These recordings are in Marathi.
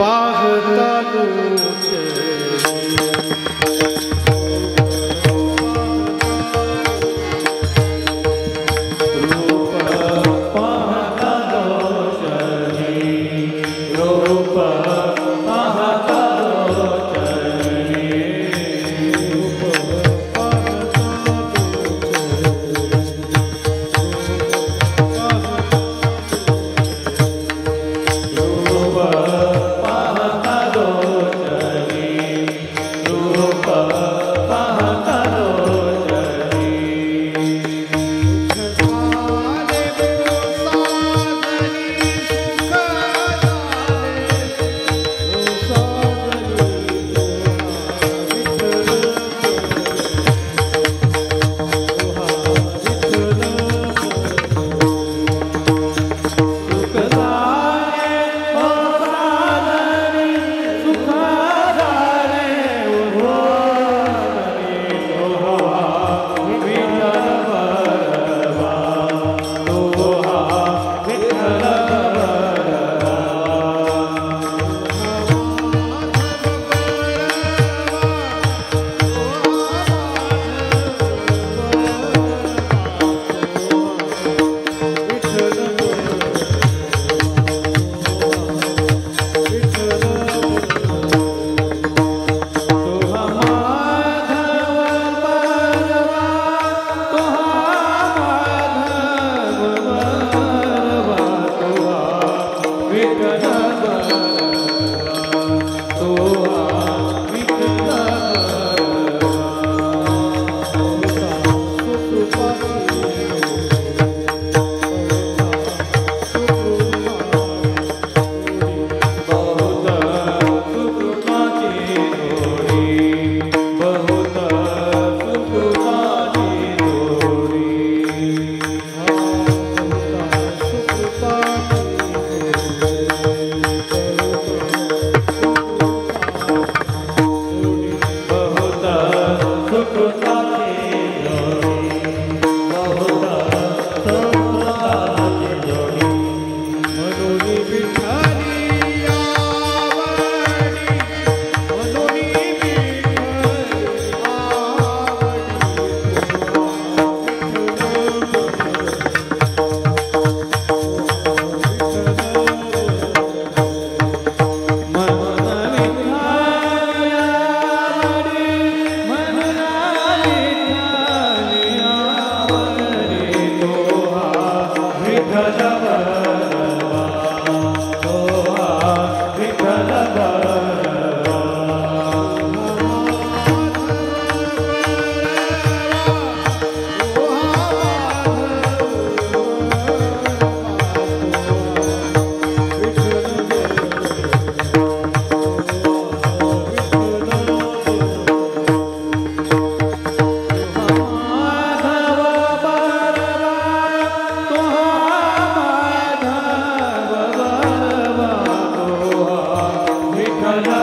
पाहता तुझे Hare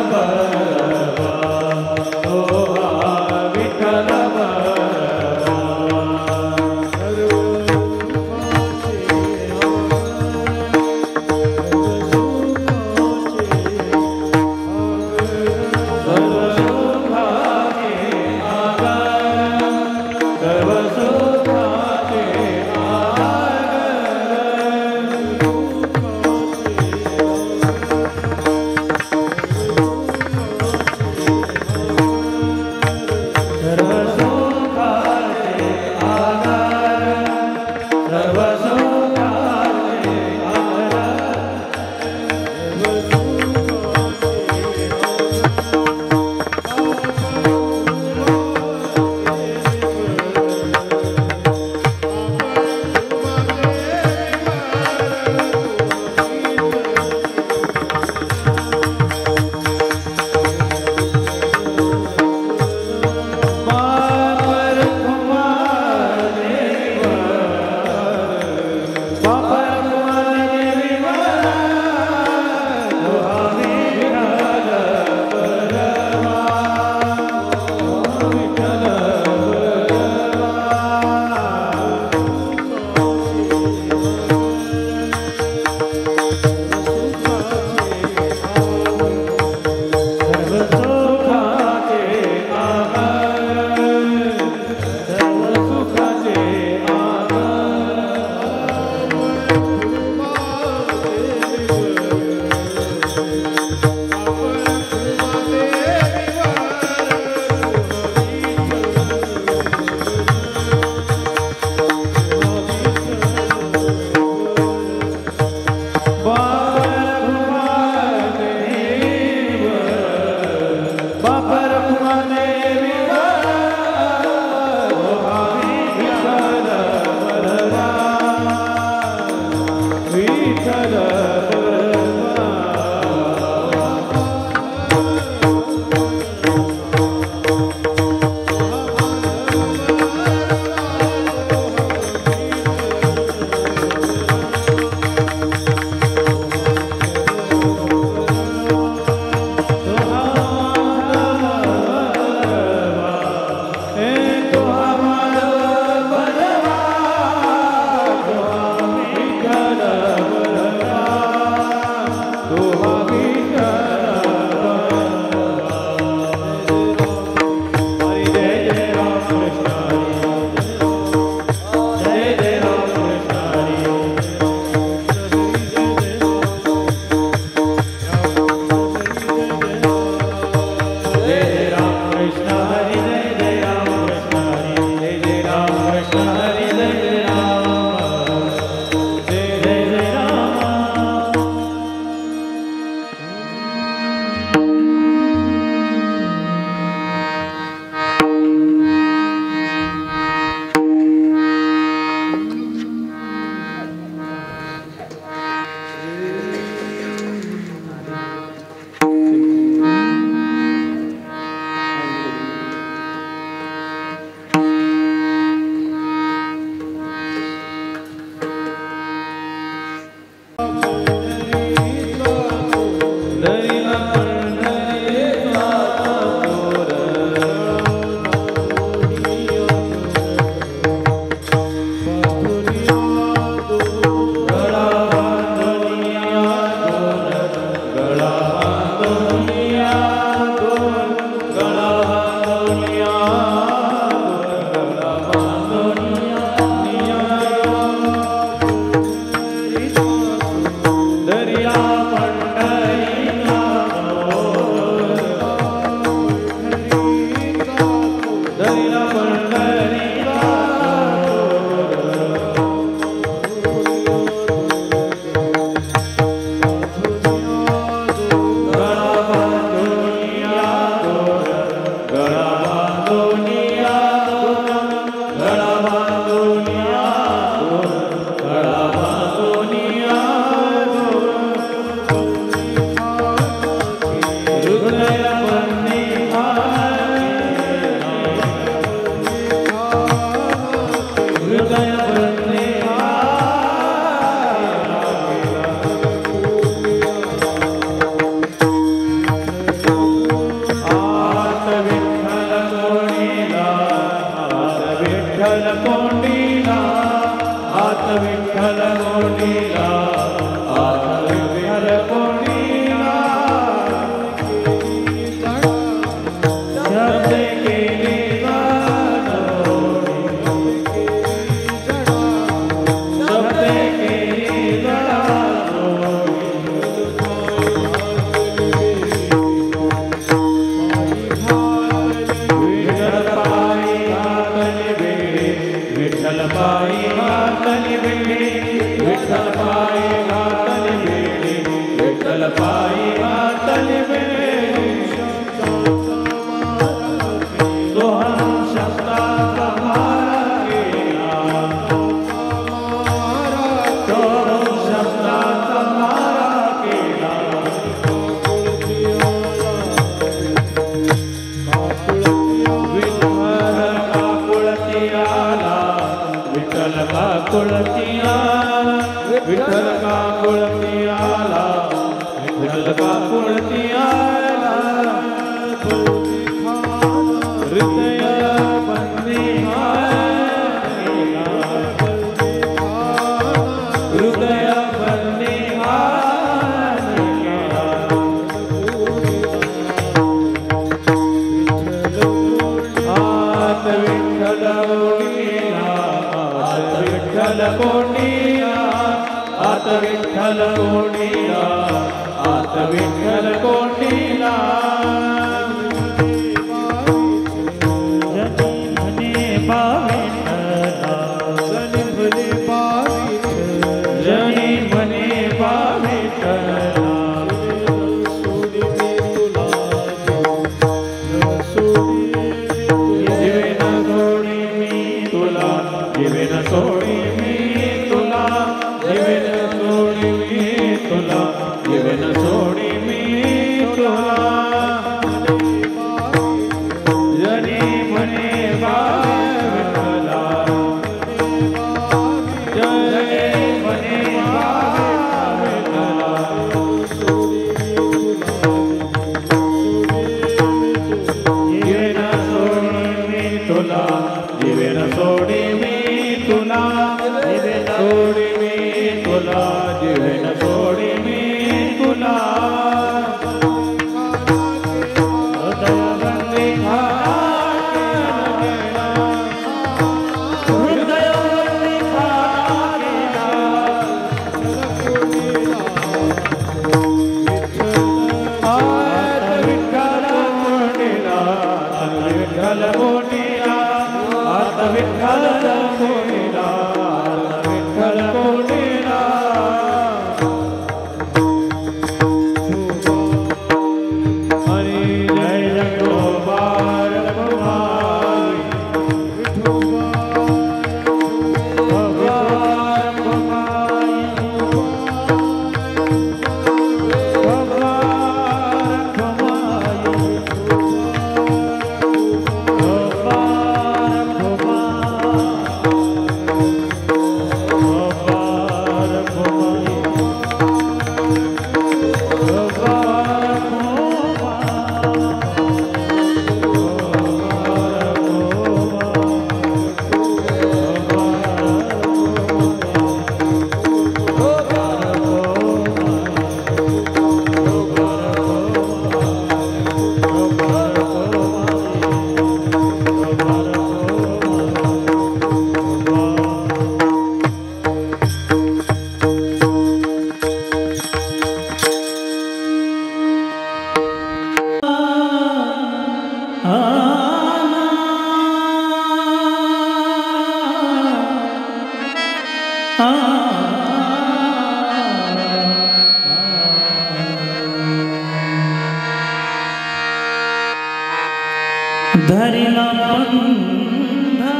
धरिला पंधा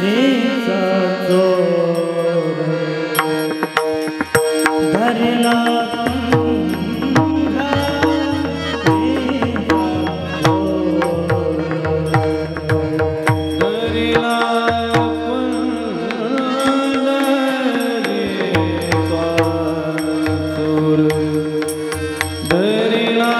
रे सजो धरिला पंधा रे धरिला पंधा रे सजो धरिला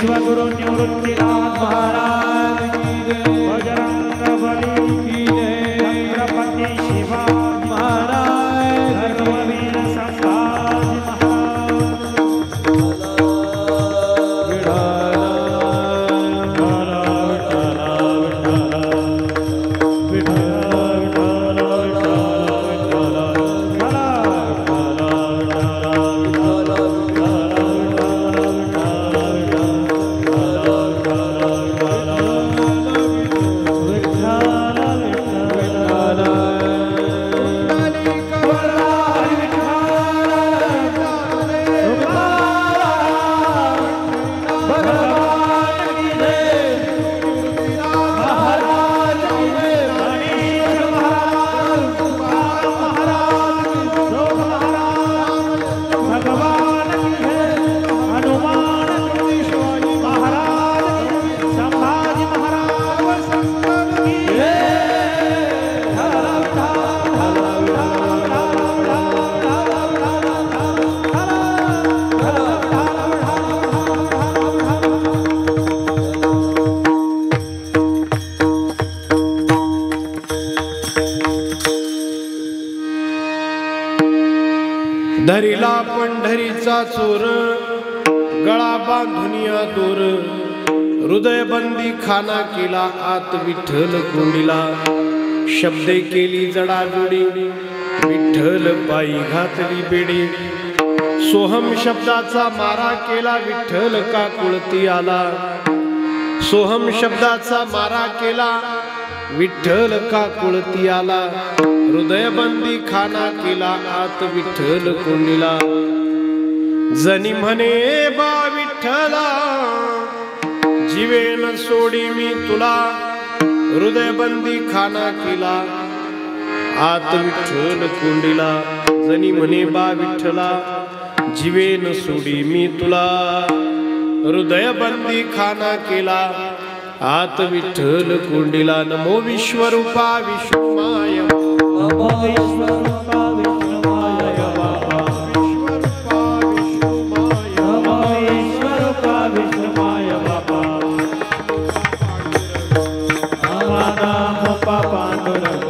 विश्वगुरु निवृत्तीनाथ महाराज की जय, बजरंगबली की जय, छत्रपती शिवाजी महाराज, धर्मवीर संभाजी धरिला पंढरीचा चोर, गळा बांधुनिया दूर, हृदय बंदी खाना केला, आत विठ्ठल कोंडिला, शब्दे केली जडाजुडी, विठ्ठल पायी घातली बेडी, सोहम शब्दाचा मारा केला, विठ्ठल का कुळती आला, सोहम शब्दाचा मारा केला, विठ्ठल का कुळती आला, हृदय बंदी खाना केला, आत विठ्ठल कोंडिला, जनी म्हणे बा विठ्ठला, जीवेन सोडी मी तुला, हृदय बंदी खाना केला, आत विठ्ठल कोंडिला, जनी म्हणे बा विठ्ठला, जीवेन सोडी मी तुला, हृदय बंदी खाना केला, आत विठ्ठल कोंडिला. नमो विश्वरूपा विश्वमाय, नमो विश्वरूपा विष्णुमाय बाबा, नमो विश्वरूपा विष्णुमाय बाबा, आमादा मुपा पांडुरंग,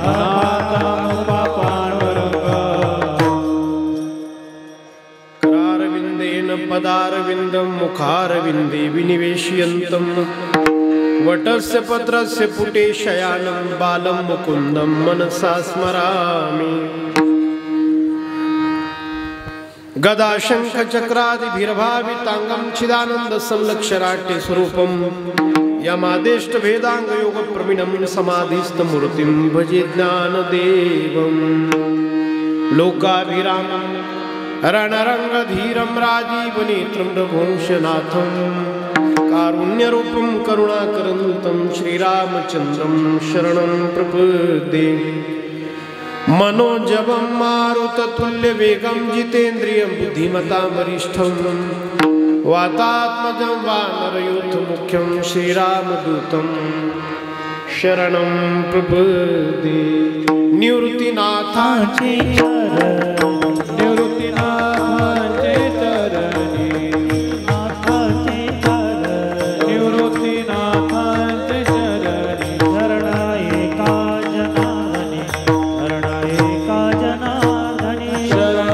आमादा मुपा पांडुरंग. करारविंदेन पदारविंदं मुखारविंदे विनिवेशयन्तं, वटस्य पत्रस्य पुटे शयानं बालं मुकुन्दं मनसा स्मरामि. गदा शंख चक्रादिभिर्भावितांगं चिदानंद संलक्ष्यराट्य स्वरूपं, यमादेष्ट भेदांग योग प्रवीणं समाधिस्थ मूर्तिं भजे ज्ञानदेवं. लोकाभिरामं रणरंगधीरं राजीवनेत्रं रघुवंशनाथं, कारुण्यरूपं करुणाकरन्तं श्रीरामचन्द्रं शरणं प्रपद्ये. मनोजवं मारुततुल्यवेगं जितेन्द्रियं बुद्धिमतां वरिष्ठं, वातात्मजं वानरयूथमुख्यं श्रीरामदूतं शरणं प्रपद्ये. निवृत्तिनाथाचे निवृत्तीनाथाचे चरणी, नाथाचे चरणी, निवृत्तीनाथाचे चरणी, शरण एका जनार्दनी, शरण एका जनार्दनी, शरण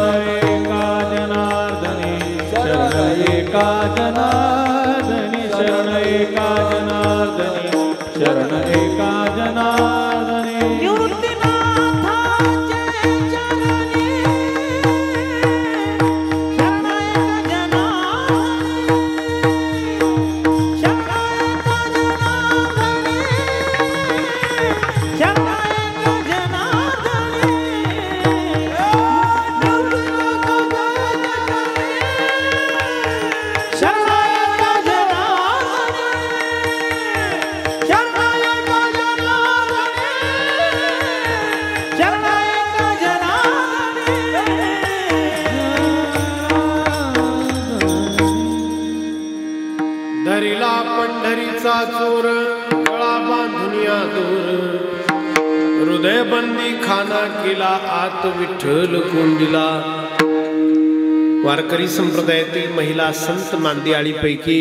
एका जनार्दनी, शरण एका जनार्दनी, शरण एका जनार्दनी, शरण एका जनार्दनी. धरिला पंढरीचा चोर, गळा बांधुनिया दूर, हृदय बंदी खाना केला, आत विठ्ठल कोंडिला. वारकरी संप्रदायातील महिला संत मांदियाळीपैकी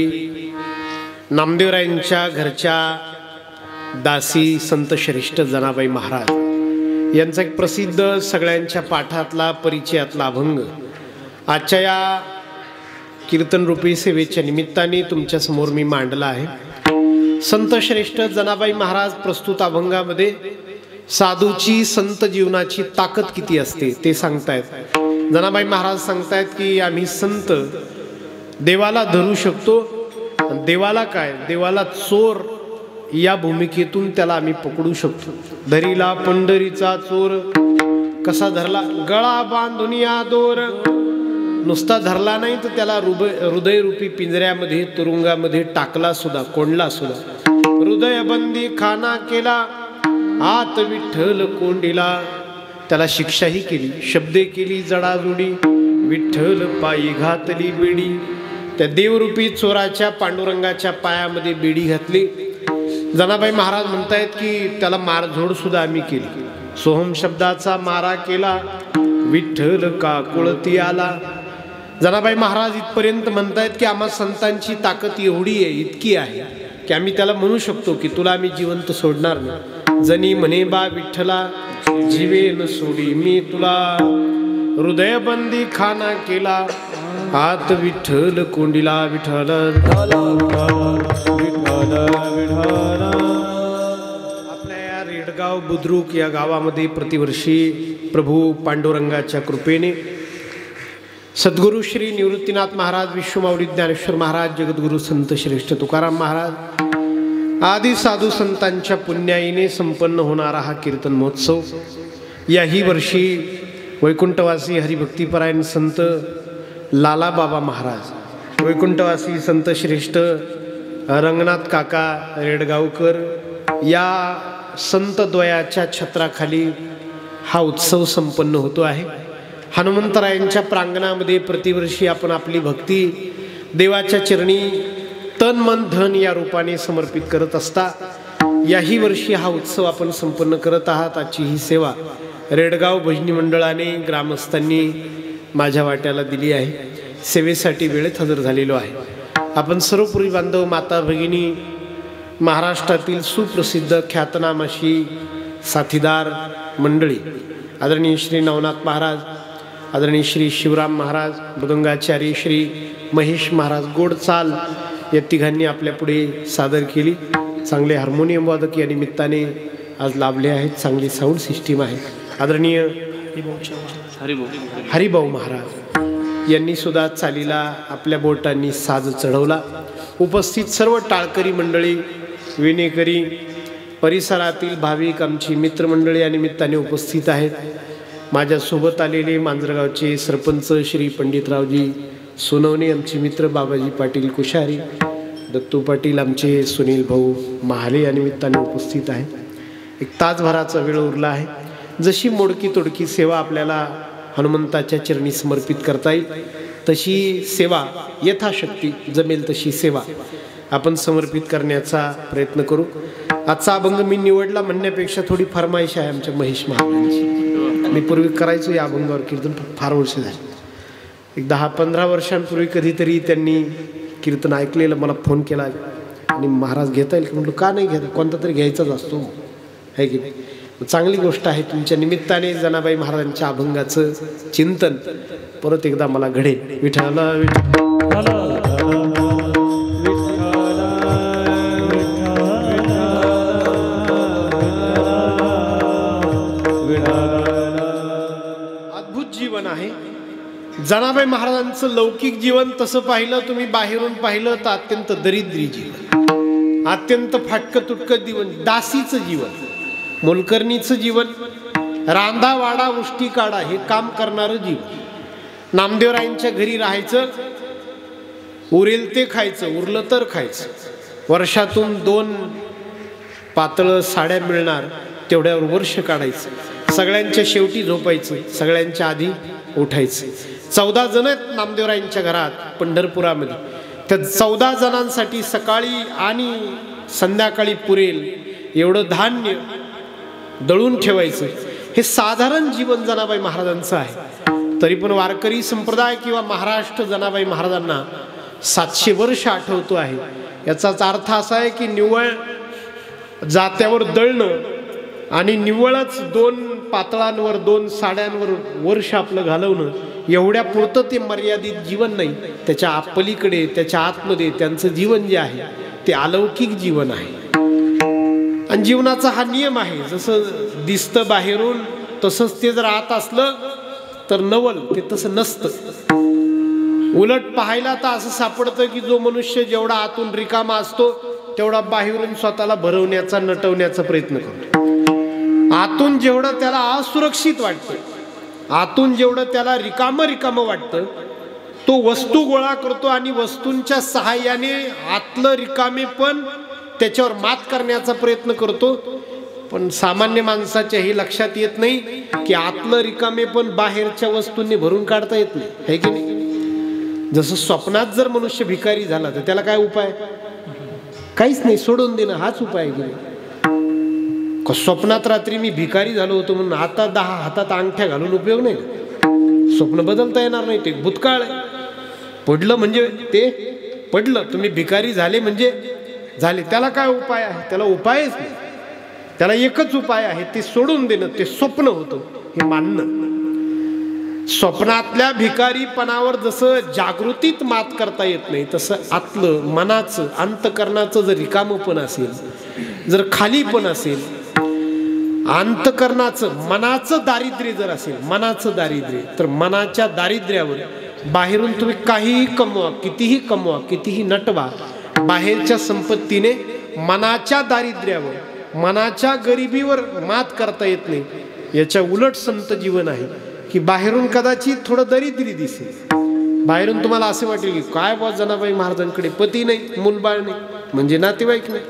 नामदेवरायांच्या घरच्या दासी संत श्रेष्ठ जनाबाई महाराज यांचा एक प्रसिद्ध सगळ्यांच्या पाठातला परिचयातला अभंग आजच्या या कीर्तनरूपी सेवेच्या निमित्ताने तुमच्यासमोर मी मांडला आहे। संत श्रेष्ठ जनाबाई महाराज प्रस्तुत अभंगामध्ये साधूची संत जीवनाची ताकद किती असते ते सांगतायत। जनाबाई महाराज सांगतायत की आम्ही संत देवाला धरू शकतो, देवाला काय, देवाला चोर या भूमिकेतून त्याला आम्ही पकडू शकतो। धरीला पंढरीचा चोर कसा धरला, गळा बांधून या दोर, नुसता धरला नाही तर त्याला हृदयरूपी पिंजऱ्यामध्ये तुरुंगामध्ये टाकला सुद्धा, कोंडला सुद्धा, हृदयबंदी खाना केला, आत विठ्ठल कोंडीला, त्याला शिक्षाही केली, शब्दे केली जडाजुडी, विठ्ठल पायी घातली बेडी, त्या देवरूपी चोराच्या पांडुरंगाच्या पायामध्ये बेडी घातली। जनाबाई महाराज म्हणतायत की त्याला मारझोड सुद्धा आम्ही केली, सोहम शब्दाचा मारा केला, विठ्ठल का कुळती आला। जनाबाई महाराज इथपर्यंत म्हणतायत की आम्हा संतांची ताकद एवढी आहे, इतकी आहे की आम्ही त्याला म्हणू शकतो की तुला आम्ही जिवंत सोडणार नाही। जनी म्हणे बा विठ्ठला जीवेन सोडी मी तुला, हृदयबंदी खाना केला, हात विठ्ठल कोंडीला, विठ्ठल आपल्या या रेडगाव बुद्रुक या गावामध्ये प्रतिवर्षी प्रभू पांडुरंगाच्या कृपेने सद्गुरु श्री निवृत्तीनाथ महाराज, विश्वमाऊली ज्ञानेश्वर महाराज, जगद्गुरु संत श्रेष्ठ तुकाराम महाराज आदी साधू संतांच्या पुण्याईने संपन्न होणारा हा कीर्तन महोत्सव याही वर्षी वैकुंठवासी हरिभक्तीपरायण संत लालाबाबा महाराज, वैकुंठवासी संत श्रेष्ठ रंगनाथ काका रेडगावकर या संत द्वयाच्या छत्राखाली हा उत्सव संपन्न होतो आहे। हनुमंतरायांच्या प्रांगणामध्ये प्रतिवर्षी आपण आपली भक्ती देवाच्या चरणी तन मन धन या रूपाने समर्पित करत असता याही वर्षी हा उत्सव आपण संपन्न करत आहात। आजची ही सेवा रेडगाव भजनी मंडळाने ग्रामस्थांनी माझ्या वाट्याला दिली आहे। सेवेसाठी वेळेत हजर झालेलो आहे। आपण सर्व पूर्वी बांधव, माता भगिनी, महाराष्ट्रातील सुप्रसिद्ध ख्यातनाम अशी साथीदार मंडळी, आदरणीय श्री नवनाथ महाराज, आदरणीय श्री शिवराम महाराज, मृदंगाचार्य श्री महेश महाराज गोडचाल या तिघांनी आपल्या पुढे सादर केली। चांगले हार्मोनियम वादक या निमित्ताने आज लाभले आहेत, चांगली साऊंड सिस्टीम आहे। आदरणीय हरिभाऊ महाराज यांनी सुद्धा चालीला आपल्या बोटांनी साज चढवला। उपस्थित सर्व टाळकरी मंडळी, विनेकरी, परिसरातील भाविक, आमची मित्रमंडळी या निमित्ताने उपस्थित आहेत। माझ्यासोबत आलेले मांजरगावचे सरपंच श्री पंडितरावजी सोनवणे, आमचे मित्र बाबाजी पाटील कुशारी, दत्तू पाटील, आमचे सुनील भाऊ महाले या निमित्ताने उपस्थित आहेत। एक तासभराचा वेळ उरला आहे। जशी मोडकी तोडकी सेवा आपल्याला हनुमंताच्या चरणी समर्पित करता येईल तशी सेवा, यथाशक्ती जमेल तशी सेवा आपण समर्पित करण्याचा प्रयत्न करू। आजचा अभंग मी निवडला म्हणण्यापेक्षा थोडी फरमाईश आहे आमच्या महेश महाराजांची। मी पूर्वी करायचो या अभंगावर कीर्तन, फार वर्ष झाली, एक 10-15 वर्षांपूर्वी कधीतरी त्यांनी कीर्तन ऐकलेलं, मला फोन केला आणि महाराज घेता येईल की, म्हटलं का नाही घेता, कोणता तरी घ्यायचाच असतो आहे की नाही। चांगली गोष्ट आहे, तुमच्या निमित्ताने जनाबाई महाराजांच्या अभंगाचं चिंतन परत एकदा मला घडेल। विठ्ठला अद्भुत जीवन आहे जनाबाई महाराजांचं। लौकिक जीवन तसं पाहिलं तुम्ही, बाहेरून पाहिलं तर अत्यंत दरिद्री जीवन, अत्यंत फाटकं तुटकं जीवन, दासीचं जीवन, मोलकरणीचं जीवन, रांधा वाडा उष्टी काढा हे काम करणारं जीवन। नामदेवरायांच्या घरी राहायचं, उरेल ते खायचं, उरलं तर खायचं, वर्षातून 2 पातळ साड्या मिळणार तेवढ्यावर वर्ष काढायचं, सगळ्यांच्या शेवटी झोपायचं, सगळ्यांच्या आधी उठायचं। 14 जण आहेत नामदेवरायांच्या घरात पंढरपुरामध्ये, त्या 14 जणांसाठी सकाळी आणि संध्याकाळी पुरेल एवढं धान्य दळून ठेवायचं। हे साधारण जीवन जनाबाई महाराजांचं आहे। तरी पण वारकरी संप्रदाय किंवा महाराष्ट्र जनाबाई महाराजांना 700 वर्ष आठवतो आहे, याचाच अर्थ असा आहे की निव्वळ जात्यावर दळणं आणि निव्वळच 2 पातळांवर 2 साड्यांवर वर्ष आपलं घालवणं एवढ्या पुरतं ते मर्यादित जीवन नाही. त्याच्या पलीकडे, त्याच्या आतमध्ये त्यांचं जीवन जे आहे ते अलौकिक जीवन आहे. आणि जीवनाचा हा नियम आहे, जसं दिसतं बाहेरून तसंच ते जर आत असलं तर नवल, ते तसं नसतं. उलट पाहायला तर असं सापडतं की जो मनुष्य जेवढा आतून रिकामा असतो तेवढा बाहेरून स्वतःला भरवण्याचा, नटवण्याचा प्रयत्न करतो. आतून जेवढं त्याला असुरक्षित वाटतं, आतून जेवढं त्याला रिकामं वाटतं, तो वस्तू गोळा करतो आणि वस्तूंच्या सहाय्याने आतलं रिकामेपण त्याच्यावर मात करण्याचा प्रयत्न करतो. पण सामान्य माणसाच्या हे लक्षात येत नाही की आतलं रिकामेपण बाहेरच्या वस्तूंनी भरून काढता येत नाही, है की नाही? जसं स्वप्नात जर मनुष्य भिकारी झाला तर त्याला काय उपाय? काहीच नाही, सोडून देणं हाच उपाय आहे की नाही? स्वप्नात रात्री मी भिकारी झालो होतो म्हणून आता 10 हातात अंगठ्या घालून उपयोग नाही. स्वप्न बदलता येणार नाही, ते भूतकाळ आहे. पडलं म्हणजे ते पडलं, तुम्ही भिकारी झाले म्हणजे झाले. त्याला काय उपाय आहे? त्याला उपायच नाही. त्याला एकच उपाय आहे, ते सोडून देणं. ते स्वप्न होतं हे मानणं. स्वप्नातल्या भिकारीपणावर जसं जागृतीत मात करता येत नाही, तसं आतलं मनाचं, अंतकरणाचं जर रिकामपण असेल, जर खालीपण असेल, अंतकरणाचं, मनाचं दारिद्र्य जर असेल, मनाचं दारिद्र्य, तर मनाच्या दारिद्र्यावर बाहेरून तुम्ही काहीही कमवा, कितीही कमवा, कितीही नटवा, बाहेरच्या संपत्तीने मनाच्या दारिद्र्यावर, मनाच्या गरिबीवर मात करता येत नाही. याच्या उलट संत जीवन आहे की बाहेरून कदाचित थोडं दरिद्री दिसेल, बाहेरून तुम्हाला असे वाटेल की काय बा जनाबाई महाराजांकडे पती नाही, मूलबाळ नाही, म्हणजे नातेवाईक नाही,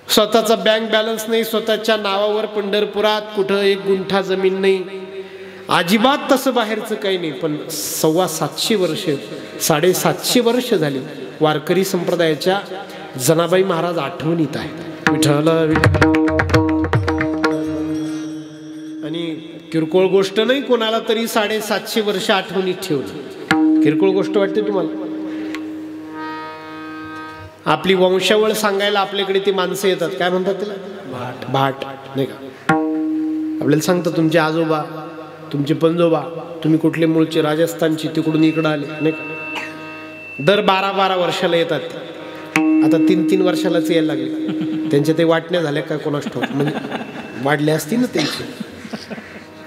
स्वतःचा बँक बॅलन्स नाही, स्वतःच्या नावावर पंढरपुरात कुठं 1 गुंठा जमीन नाही, अजिबात तसं बाहेरचं काही नाही. पण 725 वर्ष, 750 वर्ष झाली वारकरी संप्रदायाच्या जनाबाई महाराज आठवणीत आहे. विठ्ठल आणि किरकोळ गोष्ट नाही, कोणाला तरी 750 वर्ष आठवणीत ठेवलं. किरकोळ गोष्ट वाटते तुम्हाला? आपली वंशावळ सांगायला आपल्याकडे ती माणसं येतात, काय म्हणतात त्याला? भाट. भाट नाही का? आपल्याला सांगतात तुमचे आजोबा, तुमचे पंजोबा, तुम्ही कुठले मूळचे, राजस्थानची, तिकडून इकडं आले, नाही का? दर 12-12 वर्षाला येतात. आता 3-3 वर्षालाच यायला लागले. त्यांच्या ते वाटण्या झाल्या काय कोणास ठाऊक, म्हणजे वाढले असतील ना त्यांचे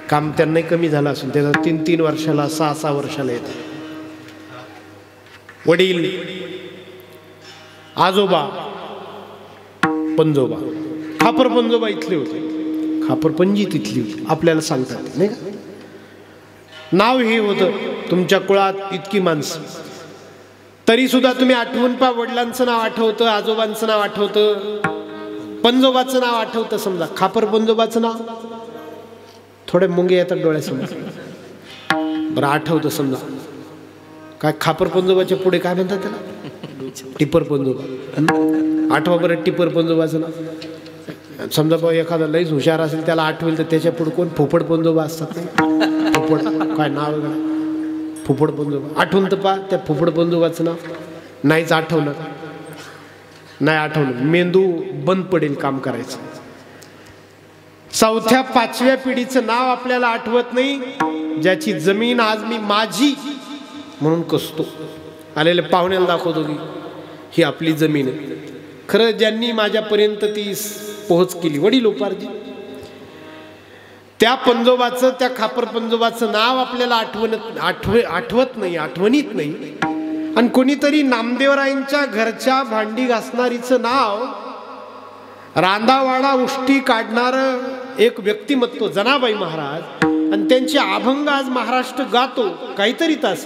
काम, त्यांनाही कमी झालं असेल. त्याचा 3-3 वर्षाला, 6-6 वर्षाला येतात. वडील, आजोबा, पंजोबा, खापर पंजोबा इथले होते, खापर पंजी तिथली होती, आपल्याला सांगतात नाही का? नाव हे होतं तुमच्या कुळात इतकी माणसं, तरी सुद्धा तुम्ही आठवून पा. वडिलांचं नाव आठवतं, आजोबांचं नाव आठवतं, पंजोबाचं नाव आठवतं. समजा खापर पंजोबाचं नाव थोडे मुंगे येतात डोळ्यासमोर, बरं आठवतं. समजा काय खापर पंजोबाच्या पुढे काय म्हणतात त्याला? टिपर पंजोबा. आठवा बरं टिपर पंजोबाचं नाव. समजा भाऊ एखादा लईच हुशार असेल, त्याला आठवेल तर त्याच्या पुढे कोण? फोपड पंजोबा असतात. फोपड काय नाव वेगळं, फोपड पंजोबा. आठवून तर पा त्या फोपड पंजोबाचं नाव. नाहीच आठवलं, नाही आठवलं, मेंदू बंद पडेल काम करायचं. 4थ्या 5व्या पिढीचं नाव आपल्याला आठवत नाही, ज्याची जमीन आज मी माझी म्हणून कसतो. आलेल्या पाहुण्याला दाखवतो की ही आपली जमीन आहे. खरं ज्यांनी माझ्यापर्यंत ती पोहोच केली, वडीलोपार्जित, त्या पंजोबाचं, त्या खापर पंजोबाचं नाव आपल्याला आठवत नाही, आठवणीत नाही. आणि कोणीतरी नामदेवरायांच्या घरच्या भांडी घासणारीचं नाव, रांदावाडा उष्टी काढणारं एक व्यक्तिमत्व जनाबाई महाराज, आणि त्यांचे अभंग आज महाराष्ट्र गातो, काहीतरी तास.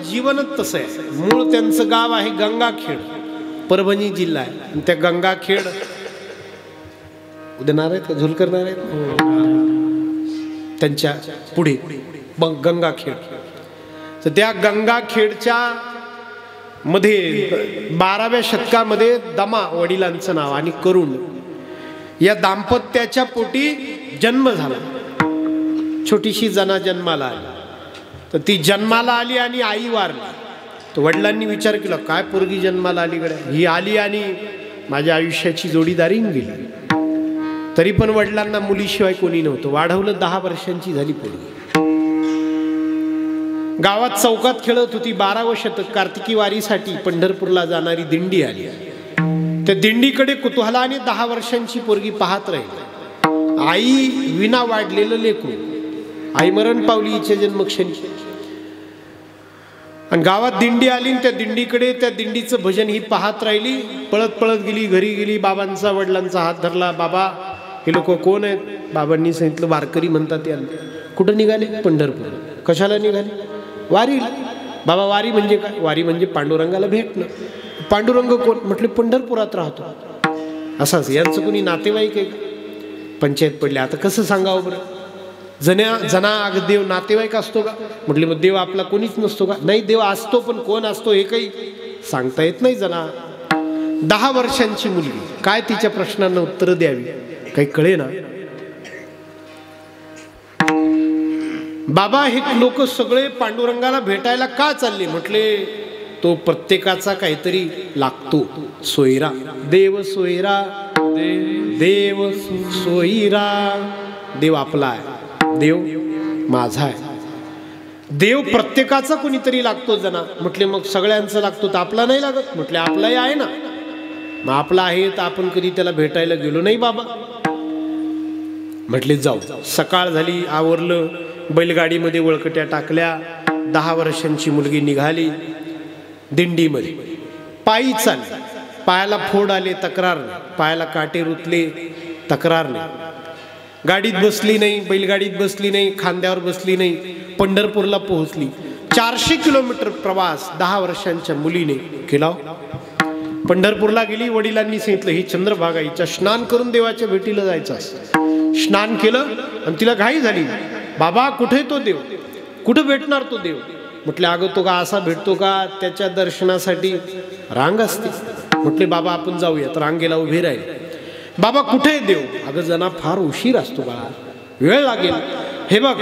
जीवनच तसं आहे. मूळ त्यांचं गाव आहे गंगाखेड, परभणी जिल्हा आहे. आणि त्या गंगाखेड उद्याणार आहेत का, झुल करणार आहेत त्यांच्या पुढे गंगाखेड. तर त्या गंगाखेडच्या मध्ये 12व्या शतकामध्ये दमा वडिलांचं नाव आणि करुण या दाम्पत्याच्या पोटी जन्म झाला. छोटीशी जना जन्माला आली. तर ती जन्माला आली आणि आई वारली. तर वडिलांनी विचार केला काय पोरगी जन्माला आली गड्या, ही आली आणि माझ्या आयुष्याची जोडीदारी गेली. तरी पण वडिलांना मुलीशिवाय कोणी नव्हतं. वाढवलं 10 वर्षांची झाली पोरगी. गावात चौकात खेळत होती. 12वं शतक. कार्तिकी वारीसाठी पंढरपूरला जाणारी दिंडी आली. त्या दिंडीकडे कुतूहलाने 10 वर्षांची पोरगी पाहत राहिली. आई विना वाढलेलं लेकरू. आई मरण पावली हिच्या जन्मक्षणी. आणि गावात दिंडी आली. त्या दिंडीकडे त्या दिंडीचं भजन ही पाहत राहिली. पळत पळत गेली. घरी गेली. बाबांचा वडिलांचा हात धरला. बाबा हे लोक कोण आहेत? बाबांनी सांगितलं वारकरी म्हणतात याला. कुठं निघाले? पंढरपूर. कशाला निघाले? वारी. बाबा वारी म्हणजे काय? वारी म्हणजे पांडुरंगाला भेटणं. पांडुरंग कोण? म्हटले पंढरपुरात राहतो. असंच यांचं कोणी नातेवाईक आहे का? पंचायत पडले. आता कसं सांगावं बरं? जना देव नातेवाईक असतो का? म्हटले मग देव आपला कोणीच नसतो का? नाही देव असतो, पण कोण असतो हे काही सांगता येत नाही. जना 10 वर्षांची मुलगी. काय तिच्या प्रश्नांना उत्तर द्यावी काही कळे ना. बाबा हे लोक सगळे पांडुरंगाला भेटायला का चालले? म्हटले तो प्रत्येकाचा काहीतरी लागतो सोयरा. देव सोयरा, देव सोयरा. देव आपला आहे, देव माझा आहे. देव प्रत्येकाचा कोणीतरी लागतो जना. म्हटले मग सगळ्यांचा लागतो तर आपला नाही लागत? म्हटले आपलाही आहे ना. मग आपला आहे तर आपण कधी त्याला भेटायला गेलो नाही बाबा. म्हटले जाऊ. सकाळ झाली. आवरलं. बैलगाडीमध्ये वळकट्या टाकल्या. 10 वर्षांची मुलगी निघाली दिंडीमध्ये. पायी चालली. पायाला फोड आले, तक्रार नाही. पायाला काटे रुतले, तक्रार नाही. गाडीत बसली नाही, बैलगाडीत बसली नाही, खांद्यावर बसली नाही. पंढरपूरला पोहोचली. 400 किलोमीटर प्रवास 10 वर्षांच्या मुलीने केला. पंढरपूरला गेली. वडिलांनी सांगितलं ही चंद्रभागा, हिच्या स्नान करून देवाच्या भेटीला जायचं असं. स्नान केलं आणि तिला घाई झाली. बाबा कुठे तो देव? कुठं भेटणार तो देव? म्हटले अगं तो का असा भेटतो का? त्याच्या दर्शनासाठी रांग असते. म्हटले बाबा आपण जाऊयात. रांगेला उभे राहिले. बाबा कुठे देव? अगं जना फार उशीर असतो बाळा, वेळ लागेल. हे बघ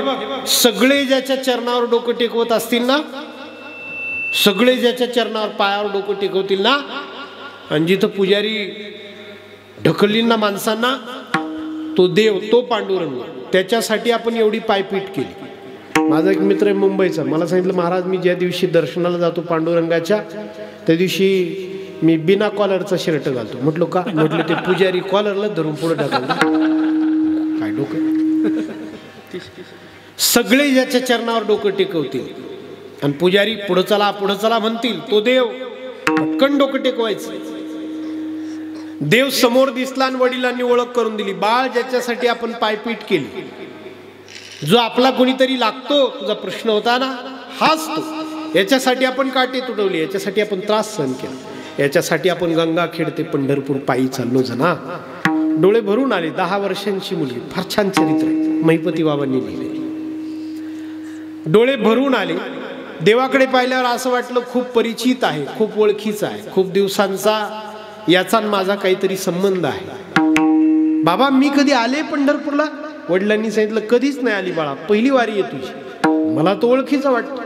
सगळे ज्याच्या चरणावर डोकं टेकवत असतील ना, सगळे ज्याच्या चरणावर पायावर डोकं टेकवतील ना, आणि जिथं पुजारी ढकललील ना माणसांना, तो देव, तो पांडुरंग, त्याच्यासाठी आपण एवढी पायपीट केली. माझा एक मित्र आहे मुंबईचा. मला सांगितलं महाराज मी ज्या दिवशी दर्शनाला जातो पांडुरंगाच्या त्या दिवशी मी बिना कॉलरचा शर्ट घालतो. म्हटलो का? म्हटलं ते पुजारी कॉलरला धरून पुढे ढकललं. काय डोकं? सगळे ज्याच्या चरणावर डोकं टेकवतील आणि पुजारी पुढं चला म्हणतील, तो देव पटकन डोकं टेकवायचं. देव समोर दिसला आणि वडिलांनी ओळख करून दिली. बाळ ज्याच्यासाठी आपण पायपीट केली, जो आपला कोणीतरी लागतो, तुझा प्रश्न होता ना, हाच तो. याच्यासाठी आपण काटे तुटवले, याच्यासाठी आपण त्रास सहन केला, याच्यासाठी आपण गंगाखेड ते पंढरपूर पायी चाललो जना. डोळे भरून आले. 10 वर्षांची मुलगी. फार छान चरित्र आहे, महिपती बाबांनी लिहिले. डोळे भरून आले. देवाकडे पाहिल्यावर असं वाटलं खूप परिचित आहे, खूप ओळखीचा आहे, खूप दिवसांचा याचा माझा काहीतरी संबंध आहे. बाबा मी कधी आले पंढरपूरला? वडिलांनी सांगितलं कधीच नाही आली बाळा, पहिली वारी आहे तुझी. मला तो ओळखीचा वाटतो.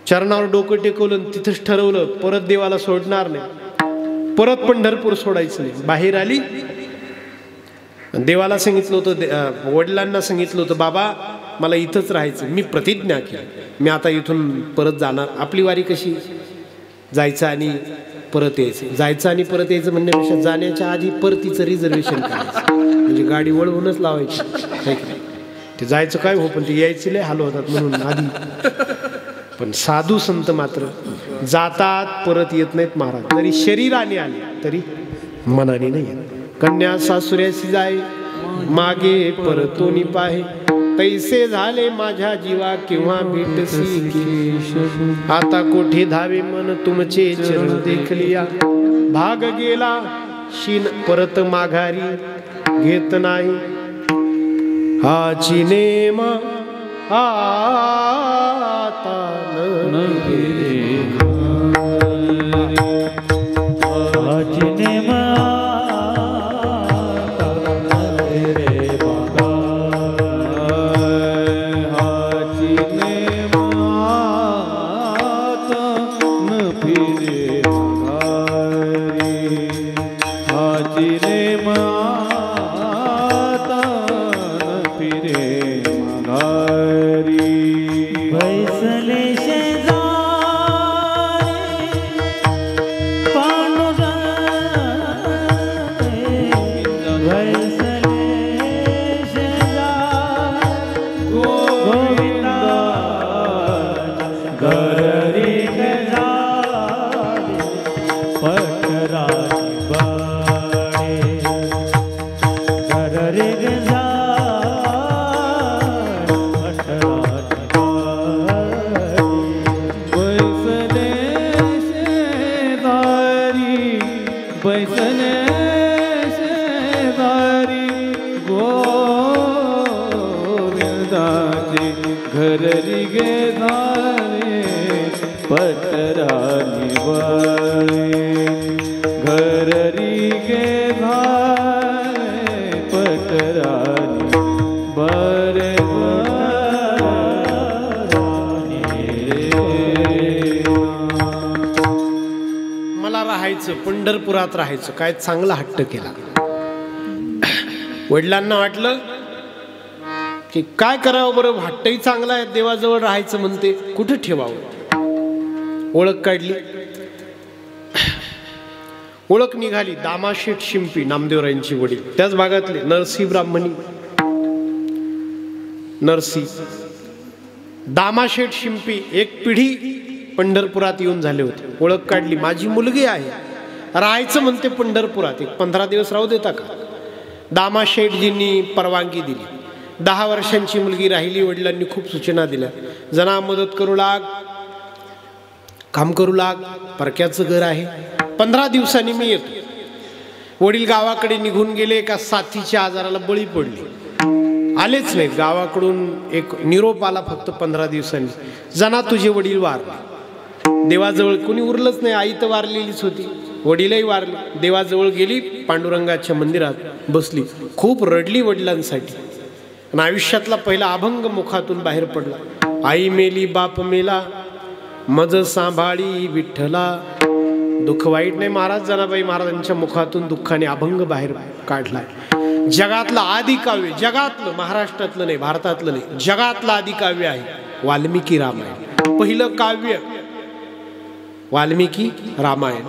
चरणावर डोकं टेकवलं, तिथंच ठरवलं परत देवाला सोडणार नाही, परत पंढरपूर सोडायचं नाही. बाहेर आली. देवाला सांगितलं होतं, वडिलांना सांगितलं होतं बाबा मला इथंच राहायचं. मी प्रतिज्ञा केली मी आता इथून परत जाणार. आपली वारी कशी, जायचं आणि परत यायचं, जायचं आणि परत यायचं म्हणण्यापेक्षा जाण्याच्या आधी परतीचं रिझर्वेशन करायचं, म्हणजे गाडी वळवूनच लावायची. ते जायचं काय हो, पण ते यायचे लय हाल होतात म्हणून आधी. पण साधू संत मात्र जातात परत येत नाहीत महाराज. जरी शरीराने आले तरी मनाने नाही येत. कन्या सासुऱ्याशी जाय मागे परतोनी पाहे, तैसे झाले माझ्या जीवा किंवा भेटसी. आता कोठे धावे मन तुमचे चरण देखलिया, भाग गेला शीन परत माघारी घेत नाही. हाची नेम आता न फिरे माता फिरे माघारी बैसले शेजारी पांडुरंग बैसले शेजारी गोविंदा घरी गजाली पटराची बाळे घरी गजाली पटराची बाळे बैसले शेजारी बैसले शेजारी गोविंदाचे घरी गे झाले पटरानी बाळे घरी गे झाले पटरानी बरे मला राहायचं, पंढरपुरात राहायचं. काय चांगला हट्ट केला. वडिलांना वाटलं की काय करावं बरं, हट्टही चांगला आहे, देवाजवळ राहायचं म्हणते, कुठं ठेवावं. ओळख काढली. ओळख निघाली दामाशेठ शिंपी, नामदेवरायांची वडील, त्याच भागातले नरसी ब्राह्मणी. नरसी दामाशेठ शिंपी एक पिढी पंढरपुरात येऊन झाले होते. ओळख काढली. माझी मुलगी आहे, राहायचं म्हणते पंढरपुरात, एक 15 दिवस राहू देता का. दामाशेठजींनी परवानगी दिली. 10 वर्षांची मुलगी राहिली. वडिलांनी खूप सूचना दिल्या, जना मदत करू लाग, काम करू लाग, परक्याचं घर आहे, 15 दिवसांनी मी येतो. वडील गावाकडे निघून गेले. एका साथीच्या आजाराला बळी पडली, आलेच नाहीत. गावाकडून एक निरोप आला फक्त 15 दिवसांनी, जना तुझे वडील वारले. देवाजवळ कोणी उरलंच नाही. आई तर वारलेलीच होती, वडीलही वारले. देवाजवळ गेली, पांडुरंगाच्या मंदिरात बसली, खूप रडली वडिलांसाठी. आणि आयुष्यातला पहिला अभंग मुखातून बाहेर पडला. आई मेली बाप मेला, मज सांभाळी विठ्ठला. दुःख वाईट नाही, महाराज जनाबाई महाराजांच्या मुखातून दुःखाने अभंग बाहेर काढलाय. जगातलं आदि काव्य, जगातलं, महाराष्ट्रातलं नाही, भारतातलं नाही, जगातलं आदि काव्य आहे वाल्मिकी रामायण. पहिलं काव्य वाल्मिकी रामायण.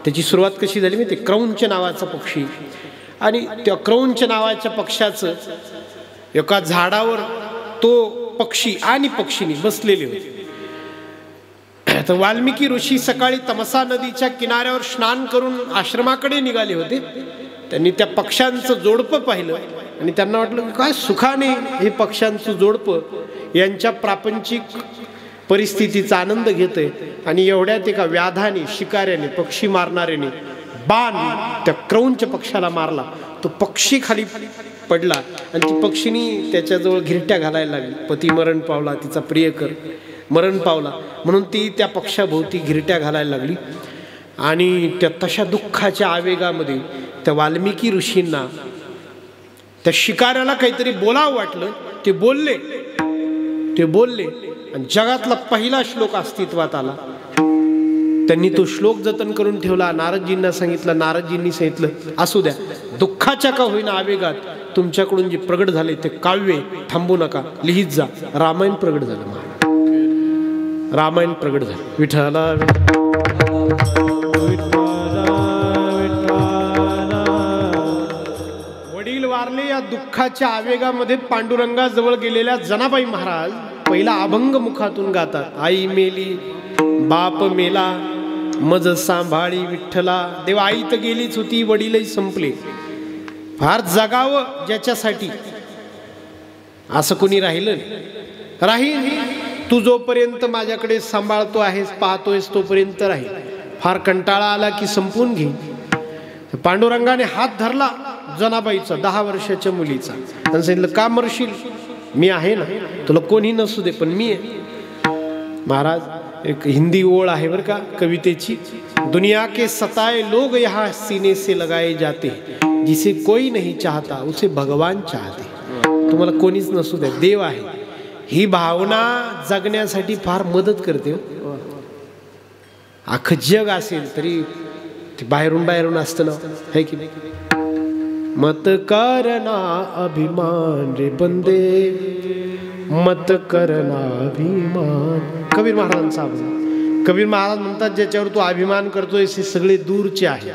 त्याची सुरुवात कशी झाली माहिती, क्रौंच नावाचा पक्षी, आणि त्या क्रौंच नावाच्या पक्षाचं एका झाडावर तो पक्षी आणि पक्षिणी बसलेले होते. तर वाल्मिकी ऋषी सकाळी तमसा नदीच्या किनाऱ्यावर स्नान करून आश्रमाकडे निघाले होते. त्यांनी त्या पक्ष्यांचं जोडपं पाहिलं आणि त्यांना वाटलं की काय सुखाने हे पक्ष्यांचं जोडपं यांच्या प्रापंचिक परिस्थितीचा आनंद घेतंय. आणि एवढ्यात एका व्याधाने, शिकाऱ्याने, पक्षी मारणाऱ्याने बाण त्या क्रौंच पक्षाला मारला. तो पक्षी खाली पडला आणि ती पक्षिणी त्याच्याजवळ घिरट्या घालायला लागली. पती मरण पावला, तिचा प्रियकर मरण पावला, म्हणून ती त्या पक्षाभोवती घिरट्या घालायला लागली. आणि त्या तशा दुःखाच्या आवेगामध्ये त्या वाल्मिकी ऋषींना, त्या शिकाऱ्याला काहीतरी बोलावं वाटलं. ते बोलले आणि जगातला पहिला श्लोक अस्तित्वात आला. त्यांनी तो श्लोक जतन करून ठेवला. नारदजींना सांगितलं. नारदजींनी सांगितलं असू द्या, दुःखाच्या का होईना आवेगात तुमच्याकडून जे प्रगट झाले ते काव्य थांबू नका, लिहित जा. रामायण प्रगट झालं. रामायण प्रगट झालं. विठ्ठला वडील वारले. या दुःखाच्या आवेगामध्ये पांडुरंगाजवळ गेलेल्या जनाबाई महाराज पहिला अभंग मुखातून गातात. आई मेली बाप मेला, मज सांभाळी विठ्ठला. देवा, आई तर गेलीच होती, वडीलही संपले. फार जगावं ज्याच्यासाठी असं कोणी राहिलं राहील. तू जोपर्यंत माझ्याकडे सांभाळतो आहेस, पाहतोयस, तोपर्यंत राहील. फार कंटाळा आला की संपून घे. पांडुरंगाने हात धरला जनाबाईचा, 10 वर्षाच्या मुलीचा, आणि सांगितलं का मरशील, मी आहे ना, तुला कोणी नसू दे पण मी आहे. महाराज, एक हिंदी ओळ आहे बरं का कवितेची. दुनिया के सताए लोग यहाँ सीने से लगाए जाते, जिसे कोई नहीं चाहता उसे भगवान चाहते. तुम्हाला कोणीच नसू द्या, देव आहे. ही भावना जगण्यासाठी फार मदत करते. अख्खं जग असेल तरी ते बाहेरून असतं ना, है की नाही. मत करना अभिमान रे बंदे, मत करना अभिमान. कबीर महाराजांचा अभिमान. कबीर महाराज म्हणतात ज्याच्यावर तू अभिमान करतोय ते सगळे दूरचे आहे.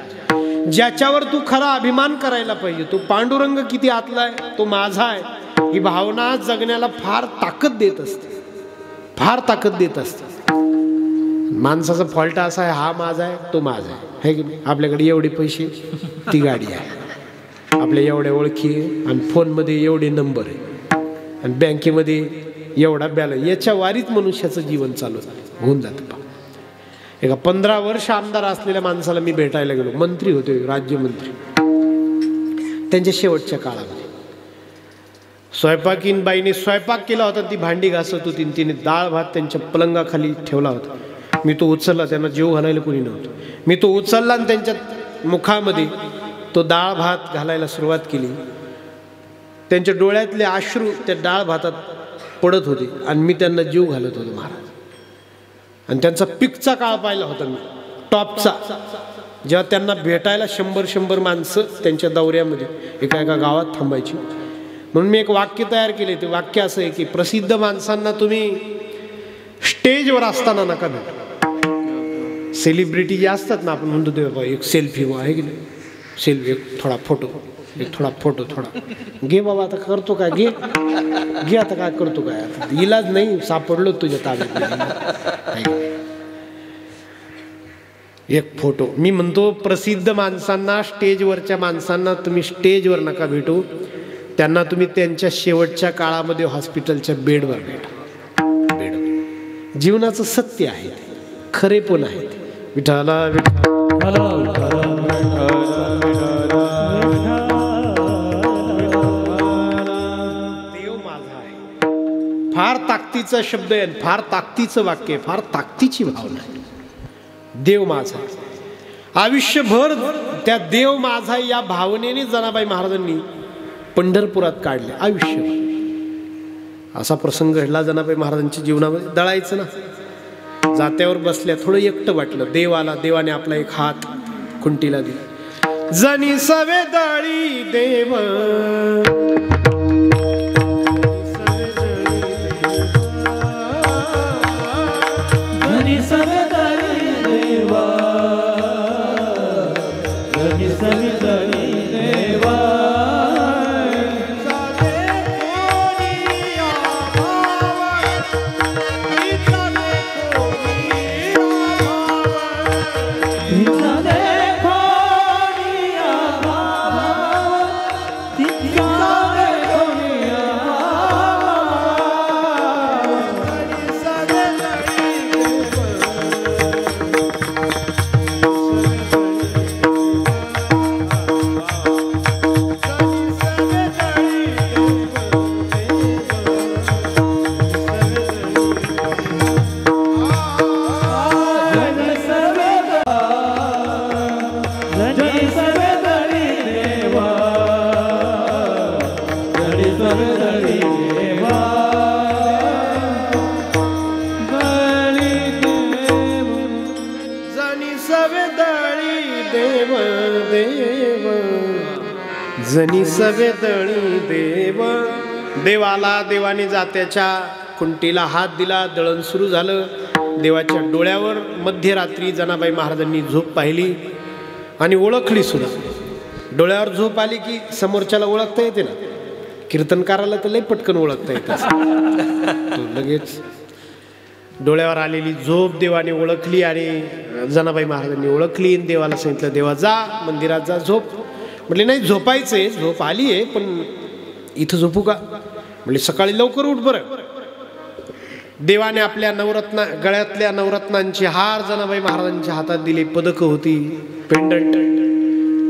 ज्याच्यावर तू खरा अभिमान करायला पाहिजे तो पांडुरंग किती आतला आहे, तो माझा आहे, ही भावना जगण्याला फार ताकद देत असते, फार ताकद देत असते. माणसाचा फॉल्ट असा आहे, हा माझा आहे तो माझा आहे की नाही. आपल्याकडे एवढे पैसे, ती गाडी आहे, आपल्या एवढ्या ओळखी आहे, आणि फोनमध्ये एवढे नंबर आहे, आणि बँकेमध्ये एवढा बॅलन्स. याच्या वारीत मनुष्याचं जीवन चालू होऊन जातं. एका 15 वर्ष आमदार असलेल्या माणसाला मी भेटायला गेलो. मंत्री होते, राज्यमंत्री. त्यांच्या शेवटच्या काळामध्ये स्वयंपाकीन बाईने स्वयंपाक केला होता, ती भांडी घासत होती, तिने डाळ भात त्यांच्या पलंगाखाली ठेवला होता. मी तो उचलला, त्यांना जेव घालायला कोणी नव्हतं. मी तो उचलला आणि त्यांच्या मुखामध्ये तो डाळ भात घालायला सुरुवात केली. त्यांच्या डोळ्यातले अश्रू त्या डाळ भातात पडत होते आणि मी त्यांना जीव घालत होतो महाराज. आणि त्यांचा पिकचा काळ पाहिला होता मी, टॉपचा. जेव्हा त्यांना भेटायला 100 माणसं त्यांच्या दौऱ्यामध्ये एका एका गावात थांबायची. म्हणून मी एक वाक्य तयार केले. ते वाक्य असं आहे की प्रसिद्ध माणसांना तुम्ही स्टेजवर असताना नका भेटा. सेलिब्रिटी जे असतात ना, आपण म्हणतो ते बाबा एक सेल्फी आहे की नाही, सेल्फी, एक थोडा फोटो, एक थोडा फोटो, थोडा घे बाबा, आता करतो काय, घे घे आता काय करतो काय, आता इलाज नाही, सापडलो तुझ्या ताब्यात एक फोटो. मी म्हणतो प्रसिद्ध माणसांना, स्टेजवरच्या माणसांना तुम्ही स्टेजवर नका भेटू, त्यांना तुम्ही त्यांच्या शेवटच्या काळामध्ये हॉस्पिटलच्या बेडवर भेटा. बेड जीवनाचं सत्य आहे, खरे पण आहे. विठाला देव माझा आहे. फार ताकदीचा शब्द आहे, फार ताकदीचं वाक्य आहे, फार ताकदीची भावना आहे. देव माझा. आयुष्यभर त्या देव माझा या भावनेने जनाबाई महाराजांनी पंढरपुरात काढले. आयुष्यभर असा प्रसंग घडला जनाबाई महाराजांच्या जीवनामध्ये. दळायचं ना, जात्यावर बसल्या, थोडं एकटं वाटलं. देव आला. देवाने आपला एक हात खुंटीला दिला. जनी सवे दळी देव, जनी सवे दळी देवा, जनी सवे दळी देवा, जनी सवे दळी देव. देवाला. देवाने जात्याच्या खुंटीला हात दिला. दळण सुरू झालं. देवाच्या डोळ्यावर मध्यरात्री जनाबाई महाराजांनी झोप पाहिली आणि ओळखली सुद्धा. डोळ्यावर झोप आली की समोरच्याला ओळखता येते ना. कीर्तनकाराला तर लय पटकन ओळखता येतं. लगेच डोळ्यावर आलेली झोप देवाने ओळखली आणि जनाबाई महाराजांनी ओळखली. देवाला सांगितलं, देवा जा, मंदिरात जा, झोप. म्हटले नाही, झोपायचंय, झोप आली आहे, पण इथं झोपू का? म्हणजे सकाळी लवकर उठ बरं. देवाने आपल्या गळ्यातल्या नवरत्नांचे हार जनाबाई महाराजांच्या हातात दिले. पदकं होती, पेंडंट,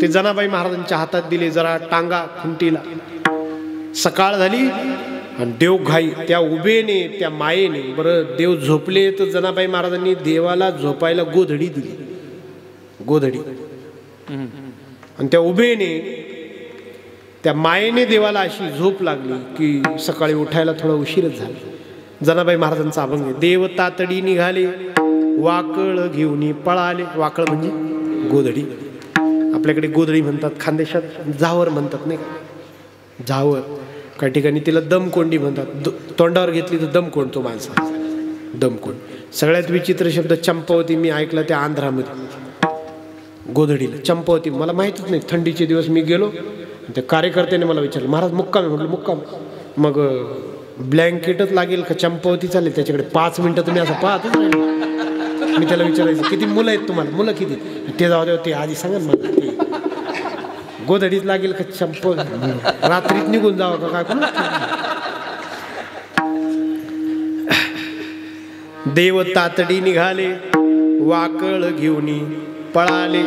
ते जनाबाई महाराजांच्या हातात दिले. जरा टांगा खुंटीला. सकाळ झाली आणि देव घाई. त्या उभेने, त्या मायेने, बरं देव झोपले तर जनाबाई महाराजांनी देवाला झोपायला गोधडी दिली. गोधडी. आणि त्या उभेने, त्या मायेने देवाला अशी झोप लागली की सकाळी उठायला थोडा उशीरच झाला. जनाबाई महाराजांचा अभंग आहे. देव तातडी निघाले, वाकळ घेऊन पळाले. वाकळ म्हणजे गोधडी. आपल्याकडे गोधडी म्हणतात, खानदेशात झावर म्हणतात नाही का, झावर. काही ठिकाणी तिला दमकोंडी म्हणतात. तोंडावर घेतली तर दम कोंडतो माणसा, दमकोंड. सगळ्यात विचित्र शब्द चंपावती मी ऐकला त्या आंध्रामध्ये, गोधडीला चंपावती. मला माहितीच नाही. थंडीचे दिवस मी गेलो, त्या कार्यकर्त्याने मला विचारलं, महाराज मुक्काम? म्हटलं मुक्काम. मग ब्लँकेटच लागेल का चंपावती चालेल? त्याच्याकडे 5 मिनिटं तुम्ही असं पाहतच नाही. मी त्याला विचारायचं, किती मुलं आहेत तुम्हाला? मुलं किती? ते जाऊ दे, ते आधी सांगा ना मला. ते गोधडीच लागेल का चंपावती? रात्रीत निघून जावं का काय कोण? देव तातडी निघाले, वाकळ घेऊन पळाले.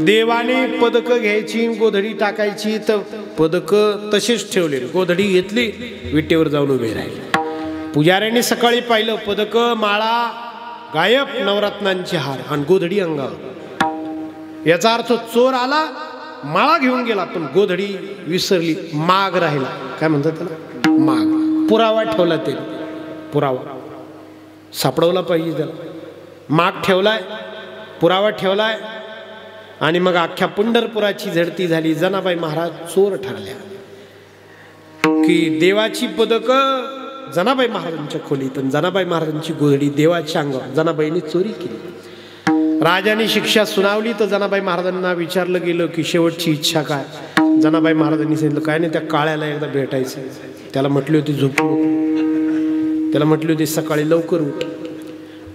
देवाने पदक घ्यायची, गोधडी टाकायची, तर पदक तसेच ठेवले. गोधडी घेतली, विटेवर जाऊन उभे राहिले. पुजाऱ्याने सकाळी पाहिलं, पदक माळा गायब, नवरत्नांचे हार आणि गोधडी अंगावर. याचा अर्थ चोर आला, माळा घेऊन गेला, पण गोधडी विसरली, माग राहिला. काय म्हणतात त्याला? माग. पुरावा ठेवला. ते पुरावा सापडवला पाहिजे त्याला. माग ठेवलाय, पुरावा ठेवलाय. आणि मग अख्ख्या पंढरपुराची झडती झाली. जनाबाई महाराज चोर ठरल्या, की देवाची पदक जनाबाई महाराजांच्या खोलीत, जनाबाई महाराजांची गोधडी देवाच्या अंगावर. जनाबाईंनी चोरी केली. राजाने शिक्षा सुनावली. तर जनाबाई महाराजांना विचारलं गेलं की शेवटची इच्छा काय? जनाबाई महाराजांनी सांगितलं, काय नाही, त्या काळ्याला एकदा भेटायचं. त्याला म्हटली होती झोपू नको, त्याला म्हटली होती सकाळी लवकर उठ.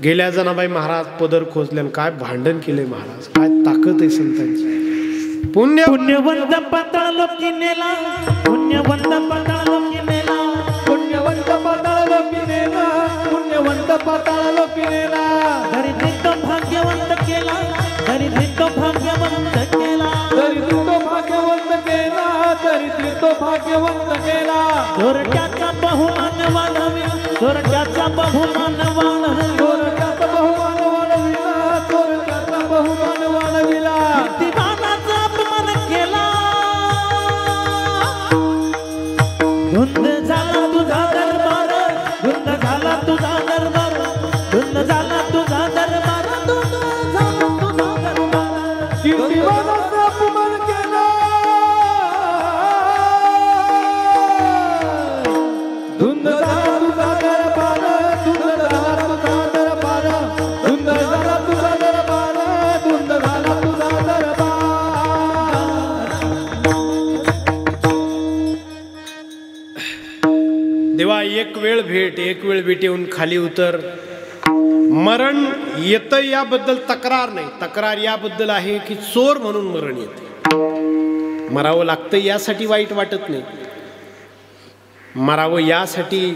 गेल्या जनाबाई महाराज पदर खोचल्यान काय भांडण केले महाराज. काय ताकद आहे संतांची. पुण्यवंत पाताळ लोकी नेला, पुण्यवंत पाताळ लोकी नेला, पुण्यवंत पाताळ लोकी नेला, पुण्यवंत पाताळ लोकी नेला. दरिद्री तो भाग्यवंत केला, दरिद्री तो भाग्यवंत केला, दरिद्री तो भाग्यवंत केला, दरिद्री तो भाग्यवंत केला. चोरट्याचा बहुमान वाढविला, चोरट्याचा बहुमान वाढविला, चोरट्याचा बहुमान वाढविला, चोरट्याचा बहुमान वाढविला. कीर्तिमानाचा अपमान केला, धुंद झाला तुझा दरबार, धुंद झाला तुझा दरबार, धुंद झाला तुझा दरबार, धुंद झाला तुझा दरबार. कीर्तिमानाचा अपमान केला, धुंद झाला तुझा दरबार, धुंद झाला तुझा दरबार, धुंद झाला तुझा दरबार, धुंद झाला तुझा दरबार. देवा एक वेळ भेट, एक वेळ भेट, येऊन खाली उतर. मरण येतं याबद्दल तक्रार नाही. तक्रार याबद्दल आहे की चोर म्हणून मरण येते. मरावं लागतं यासाठी वाईट वाटत नाही. मरावं यासाठी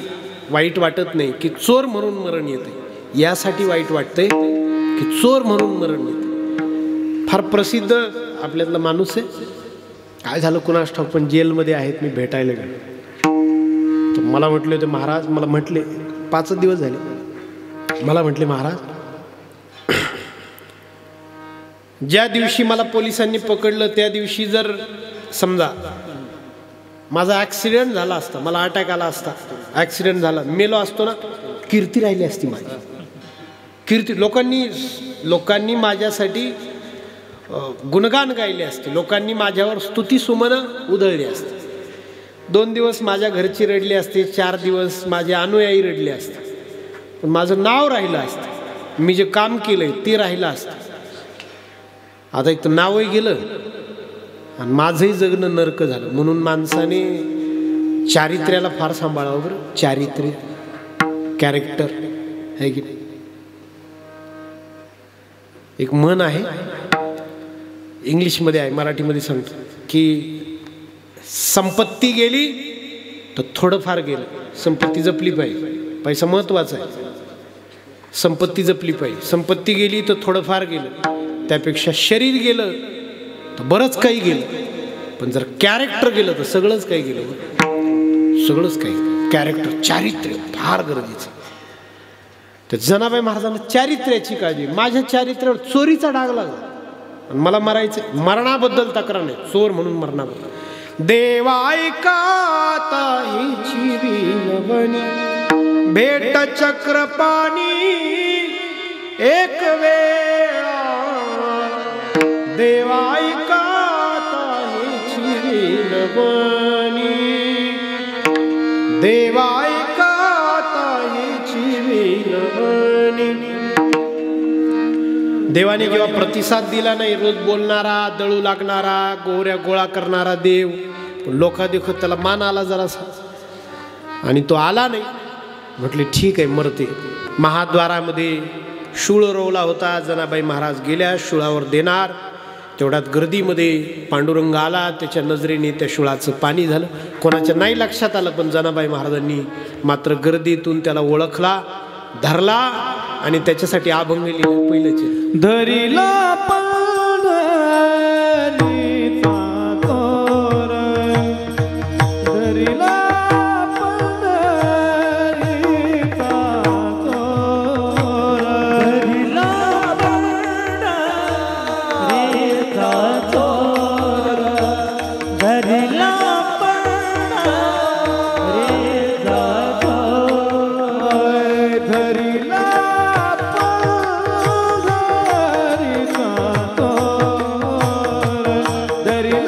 वाईट वाटत नाही की चोर म्हणून मरण येते. यासाठी वाईट वाटतंय की चोर म्हणून मरण येते. फार प्रसिद्ध आपल्यातला माणूस आहे. काय झालं कुणास ठाऊक, पण जेलमध्ये आहेत. मी भेटायला गेलो तर मला म्हटले होते महाराज, मला म्हटले 5 दिवस झाले, मला म्हटले महाराज ज्या दिवशी मला पोलिसांनी पकडलं त्या दिवशी जर समजा माझा ॲक्सिडेंट झाला असता, मला अटॅक आला असता, ॲक्सिडेंट झाला, मेलो असतो ना, कीर्ती राहिली असती माझी. कीर्ती लोकांनी माझ्यासाठी गुणगान गायले असते, लोकांनी माझ्यावर स्तुती सुमनं उधळली असते. 2 दिवस माझ्या घरची रडली असते, 4 दिवस माझे अनुयायी रडले असते, पण माझं नाव राहिलं असतं. मी जे काम केलंय ते राहिलं असतं. आता एक तर नावही गेलं आणि माझंही जगणं नरक झालं. म्हणून माणसाने चारित्र्याला फार सांभाळावं बरं. चारित्र्य, कॅरेक्टर आहे की. एक म्हण आहे, इंग्लिशमध्ये आहे, मराठीमध्ये सांगतो की संपत्ती गेली तर थोडंफार गेलं. संपत्ती जपली पाहिजे, पैसा महत्वाचा आहे. संपत्ती जपली पाहिजे. संपत्ती गेली तर थोडंफार गेलं, त्यापेक्षा शरीर गेलं तर बरंच काही गेलं. पण जर कॅरेक्टर गेलं तर सगळंच काही गेलं, सगळंच काही. कॅरेक्टर, चारित्र्य फार गरजेचं. तर जनाबाई महाराजांना चारित्र्याची काळजी. माझ्या चारित्र्यावर चोरीचा डाग लागला आणि मला मरायचं. मरणाबद्दल तक्रार नाही, चोर म्हणून मरणाबद्दल. देवा ऐका हिची विनवणी, भेट चक्रपाणी एक वेळा. देवा ऐका विनवणी देवा एका ताईची विनवणी. देवाने जेव्हा प्रतिसाद दिला नाही, रोज बोलणारा, दळू लागणारा, गोऱ्या गोळा करणारा देव, लोकादेखत त्याला मान आला जरासा आणि तो आला नाही. म्हटले ठीक आहे, मरते. महाद्वारामध्ये शूळ रोवला होता. जनाबाई महाराज गेल्या, शूळावर देणार. तेवढ्यात गर्दीमध्ये पांडुरंग आला. त्याच्या नजरेने त्या शूळाचं पाणी झालं. कोणाच्या नाही लक्षात आलं, पण जनाबाई महाराजांनी मात्र गर्दीतून त्याला ओळखला, धरला आणि त्याच्यासाठी अभंग लिहिलं. पहिलंच धरिला पंढरीचा तोर, धरिला पंढरीचा तोर, धरिला पंढरीचा तोर, धरिला पंढरीचा तोर, धरिला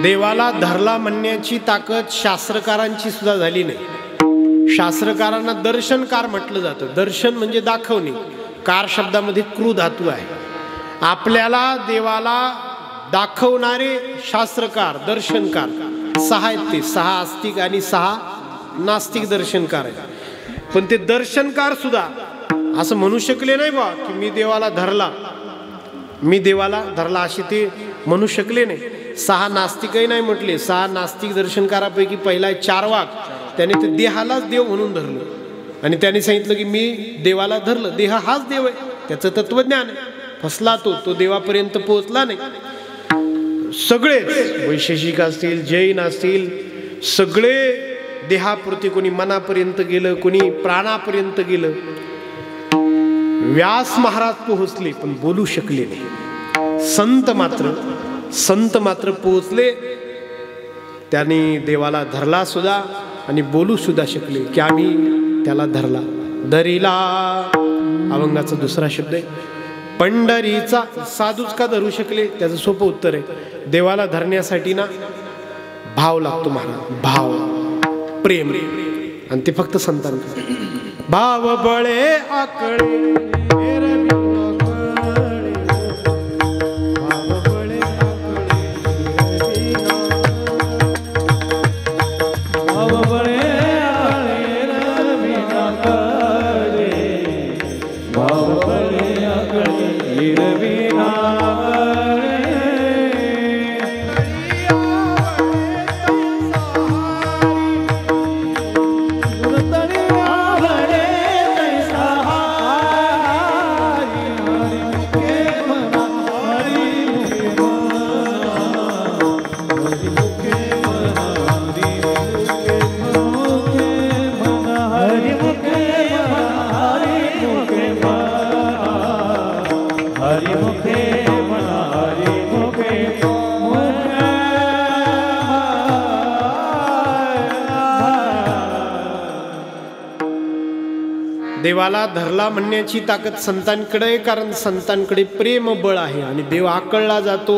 देवाला धरला म्हणण्याची ताकद शास्त्रकारांची सुद्धा झाली नाही. शास्त्रकारांना दर्शनकार म्हटलं जातं. दर्शन म्हणजे दाखवणे. कार शब्दामध्ये क्रू धातू आहे. आपल्याला देवाला दाखवणारे शास्त्रकार, दर्शनकार 6 आहेत. ते 6 आस्तिक आणि 6 नास्तिक दर्शनकार आहेत. पण ते दर्शनकार सुद्धा असं म्हणू शकले नाही बा की मी देवाला धरला, मी देवाला धरला, असे ते म्हणू शकले नाही. 6 नास्तिकही नाही म्हटले. 6 नास्तिक दर्शनकारापैकी पहिला 4 वाघ, त्याने ते देहालाच देव म्हणून धरलं आणि त्याने सांगितलं की मी देवाला धरलं, देह हाच देव आहे, त्याचं तत्वज्ञान आहे. फसला तो देवापर्यंत पोहोचला नाही. सगळे वैशेषिक असतील, जैन असतील, सगळे देहापुरते, कोणी मनापर्यंत गेलं, कोणी प्राणापर्यंत गेलं. व्यास महाराज पोहोचले पण बोलू शकले नाही. संत मात्र पोहोचले. त्यांनी देवाला धरला सुद्धा आणि बोलू सुद्धा शकले की आम्ही त्याला धरला. धरिला अभंगाचा दुसरा शब्द आहे. पंढरीचा साधूच का धरू शकले? त्याचं सोपं उत्तर आहे, देवाला धरण्यासाठी ना भाव लागतो महाराज, भाव, प्रेम, आणि ते फक्त संतांकडे. भाव बळे आकळे देवाला धरला म्हणण्याची ताकद संतांकडे आहे, कारण संतांकडे प्रेम बळ आहे आणि देव आकळला जातो.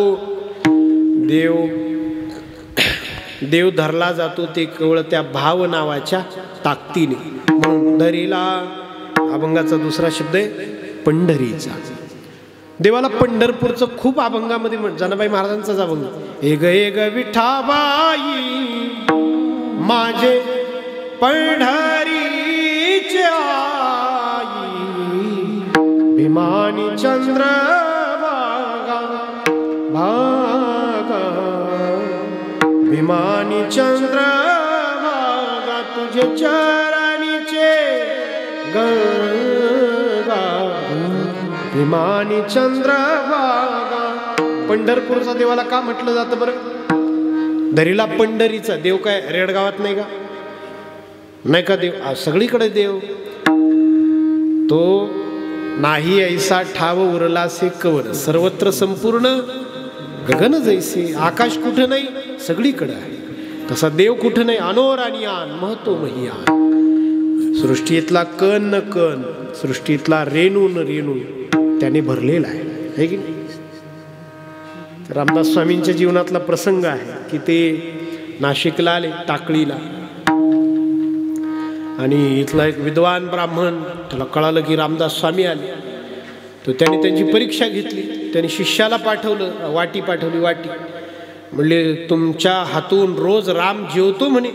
देव धरला जातो ते केवळ त्या भाव नावाच्या ताकदीने. म्हणून दरीला अभंगाचा दुसरा शब्द आहे पंढरीचा. देवाला पंढरपूरचं खूप अभंगामध्ये जनाबाई महाराजांचाच अभंग. एग एग विठाबाई माझे पंढरीचे आई, भीमानी चंद्र भागा, भीमानी चंद्र भागा, तुझे चरणीचे गंगा, भीमानी चंद्र भागा. पंढरपूरचा देवाला का म्हटलं जातं बरं? दरीला पंढरीचा देव काय रेडगावात नाही का? नाही का देव? सगळीकडे देव. तो नाही ऐसा ठाव उरलासे कवर, सर्वत्र संपूर्ण गगन जैसे. आकाश कुठं नाही, सगळीकडे आहे. तसा देव कुठं नाही, अनोर आणि आन महतो महियान. सृष्टीतला कण न कण, सृष्टीतला रेणू न रेणू त्याने भरलेला आहे की नाही? रामदास स्वामींच्या जीवनातला प्रसंग आहे की ते नाशिकला आले, टाकळीला, आणि इथला एक विद्वान ब्राह्मण, त्याला कळालं की रामदास स्वामी आले. तर त्याने त्यांची परीक्षा घेतली. त्यांनी शिष्याला पाठवलं, वाटी पाठवली. वाटी म्हणले तुमच्या हातून रोज राम जेवतो म्हणे,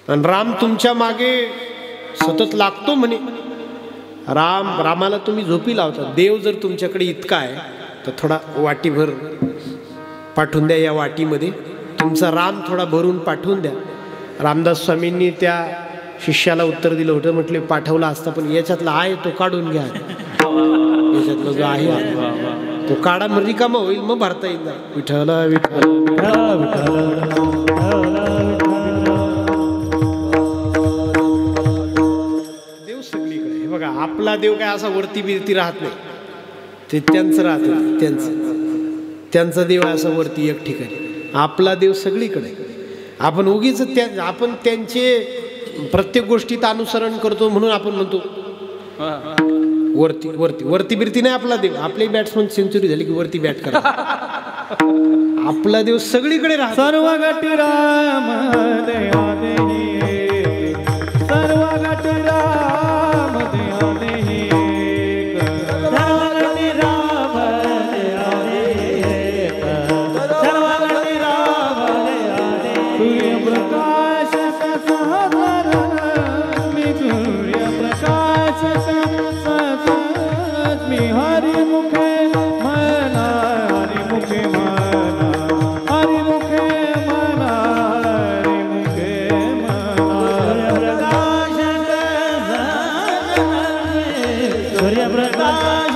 आणि राम तुमच्या मागे सतत लागतो म्हणे. रामाला तुम्ही झोपी लावता. देव जर तुमच्याकडे इतका आहे तर थोडा वाटीभर पाठवून द्या, या वाटीमध्ये तुमचा राम थोडा भरून पाठवून द्या. रामदास स्वामींनी त्या शिष्याला उत्तर दिलं होतं. म्हटले पाठवला असता, पण याच्यातला आहे तो काढून घ्या, याच्यातला जो आहे तो काढा, मग रिकामा होईल, मग भरता येईल. विठ्ठल देव सगळीकडे. हे बघा, आपला देव काय असा वरती बिरती राहत नाही, ते त्यांचं राहत. त्यांचा देव असा वरती एक ठिकाणी. आपला देव सगळीकडे. आपण उगीच आपण त्यांचे प्रत्येक गोष्टीत अनुसरण करतो म्हणून आपण म्हणतो वरती वरती वरती बिरती नाही आपला देव. आपली बॅट्समन सेंचुरी झाली की वरती बॅट करा. आपला देव सगळीकडे राहतो. सर्व गटी राम दया देही, सर्व गटी राम दया देही, सर्व गटी राम दया देही, सर्व गटी राम दया देही. सूर्यप्रकाश सहस्र मी, सूर्यप्रकाश सहस्र मी, हरिमुखे म्हणा, हरिमुखे म्हणा, हरिमुखे म्हणा, हरिमुखे म्हणा. सूर्यप्रकाश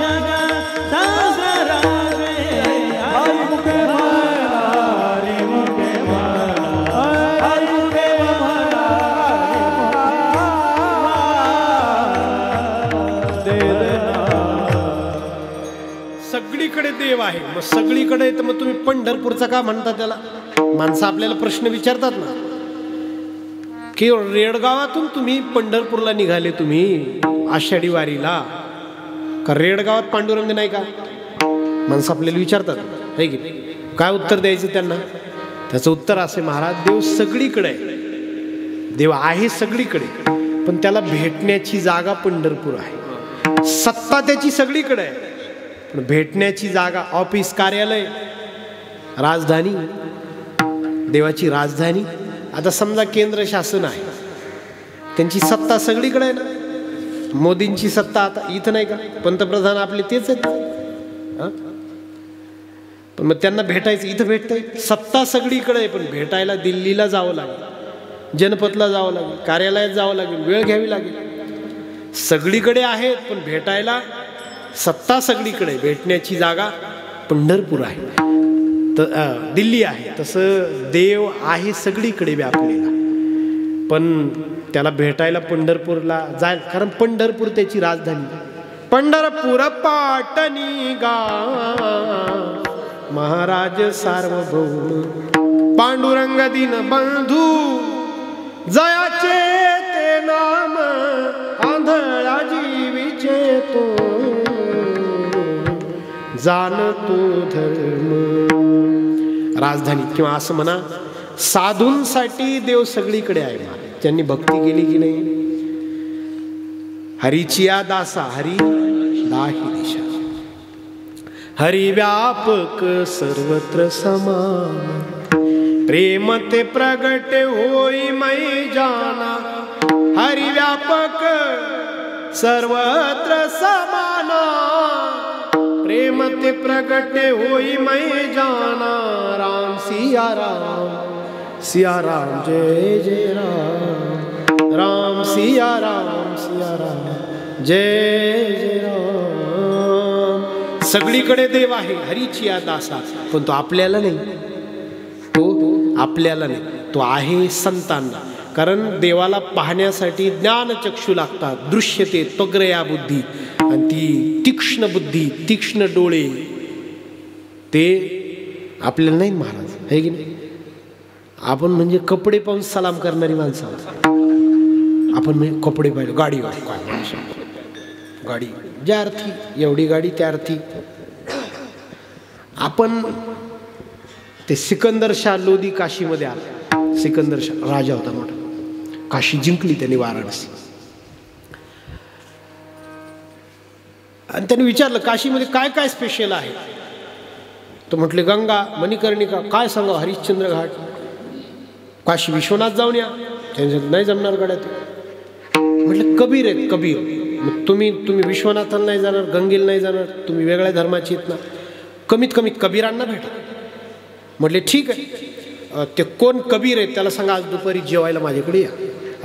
हरिमुखे म्हणा, हरिमुखे म्हणा, हरिमुखे म्हणा. सगळीकडे देव आहे. मग सगळीकडे तर मग तुम्ही पंढरपूरचा का म्हणता त्याला? माणसं आपल्याला प्रश्न विचारतात ना, की रेडगावातून तुम्ही पंढरपूरला निघाले, तुम्ही आषाढी वारीला, का रेडगावात पांडुरंग नाही का? माणसं आपल्याला विचारतात, है की? काय उत्तर द्यायचं त्यांना? त्याचं उत्तर असे, महाराज देव सगळीकडे आहे. देव आहे सगळीकडे, पण त्याला भेटण्याची जागा पंढरपूर आहे. सत्ता त्याची सगळीकडे आहे, पण भेटण्याची जागा, ऑफिस, कार्यालय, राजधानी, देवाची राजधानी. आता समजा केंद्र शासन आहे, त्यांची सत्ता सगळीकडे आहे ना. मोदींची सत्ता आता इथं नाही का? पंतप्रधान आपले तेच आहेत. पण मग त्यांना भेटायचं इथं भेटता येईल. सत्ता सगळीकडे आहे, पण भेटायला दिल्लीला जावं लागेल, जनपथला जावं लागेल, कार्यालयात जावं लागेल, वेळ घ्यावी लागेल. सगळीकडे आहेत, पण भेटायला सत्ता सगळीकडे, भेटण्याची जागा पंढरपूर आहे, तर दिल्ली आहे. तसं देव आहे सगळीकडे व्यापलेला, पण त्याला भेटायला पंढरपूरला जायला, कारण पंढरपूर त्याची राजधानी. पंढरपूर पाटणी गा महाराज सार्वभौम, पांडुरंग दिन बंधू जयाचे ते नाम आंधळा जीवीचे तो जाणतो धर्म. राजधानीत किंवा असं म्हणा साधूंसाठी देव सगळीकडे आहे. ज्यांनी भक्ती केली की नाही, हरीची या दासा हरी दाही दिशा, हरी व्यापक सर्वत्र समान, प्रेम ते प्रगट होई मै जाना, हरी व्यापक सर्वत्र समाना, प्रेम ते प्रगट होई मै जाना, राम सिया राम जय जय राम, राम सिया राम जय जय राम. सगळीकडे देव आहे हरीची या दासा, पण तो आपल्याला नाही, तो आपल्याला नाही, तो आहे संतांना. कारण देवाला पाहण्यासाठी ज्ञानचक्षु लागतात, दृश्यते त्वग्रया बुद्धी, आणि ती तीक्ष्ण बुद्धी तीक्ष्ण डोळे ते आपल्याला नाही महाराज, आहे की नाही. आपण म्हणजे कपडे पाहून सलाम करणारी माणसं आहोत. आपण म्हणजे कपडे पाहिजे, गाडी ज्या अर्थी एवढी गाडी त्या अर्थी. आपण ते सिकंदर शाह लोधी काशीमध्ये आला. सिकंदर शाह राजा होता मोठा, काशी जिंकली त्यांनी, वाराणसी. आणि त्यांनी विचारलं काशीमध्ये काय काय स्पेशल आहे. तो म्हटले गंगा मणिकर्णिका, काय सांगा हरिश्चंद्र घाट, काशी विश्वनाथ जाऊन या. त्यांच्या नाही जमणार गड्यात. म्हटलं कबीर आहेत कबीर. मग तुम्ही विश्वनाथाला नाही जाणार, गंगेला नाही जाणार, तुम्ही वेगळ्या धर्माची आहेत ना, कमीत कमीत कबीरांना भेटा. म्हटले ठीक आहे, ते कोण कबीर आहेत त्याला सांगा आज दुपारी जेवायला माझ्याकडे या.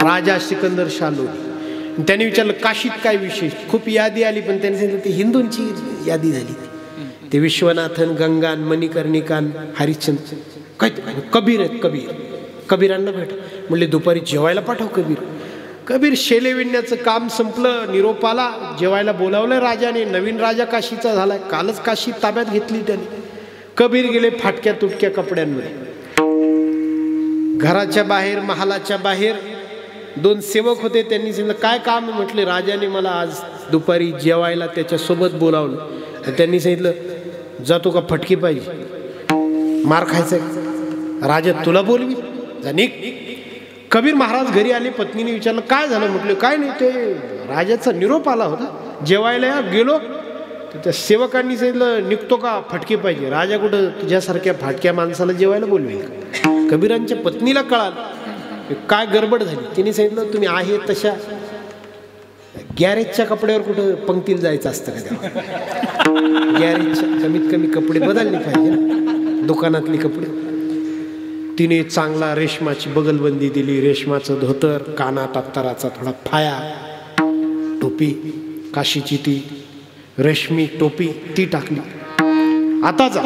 राजा सिकंदर शाह लोधी. त्यांनी विचारलं काशीत काय विशेष. खूप यादी आली, पण त्यांनी सांगितलं ती हिंदूंची यादी झाली. ते विश्वनाथन, गंगान, मणिकर्णिकान, हरिश्चंद्र काय कबीर आहेत कबीर, कबीरांना भेटा. म्हणले दुपारी जेवायला पाठव कबीर. कबीर शेले विणण्याचं काम संपलं, निरोपाला जेवायला बोलावलं राजाने. नवीन राजा काशीचा झालाय, कालच काशी ताब्यात घेतली त्याने. कबीर गेले फाटक्या तुटक्या कपड्यांमध्ये. घराच्या बाहेर महालाच्या बाहेर दोन सेवक होते, त्यांनी सांगितलं काय काम. म्हटले राजाने मला आज दुपारी जेवायला त्याच्यासोबत बोलावलं. त्यांनी सांगितलं जातो का फटकी पाहिजे, मार खायचा. राजा तुला बोलवी जा निघ. कबीर महाराज घरी आले, पत्नीने विचारलं काय झालं. म्हटलं काय नाही, ते राजाचा निरोप आला होता, जेवायला या गेलो. तर त्या सेवकांनी सांगितलं निघतो का फटके पाहिजे. राजा कुठं तुझ्यासारख्या फाटक्या माणसाला जेवायला बोलवेल. कबीरांच्या पत्नीला कळालं काय गडबड झाली. तिने सांगितलं तुम्ही आहे तशा गॅरेजच्या कपड्यावर कुठं पंक्तीला जायचं असतं का तेव्हा. गॅरेजच्या कमीत कमी कपडे बदलले पाहिजे, दुकानातले कपडे. तिने चांगला रेशमाची बगलबंदी दिली, रेशमाचं धोतर, कानात अत्तराचा थोडा फाया, टोपी काशीची ती रेशमी टोपी ती टाकली. आता जा.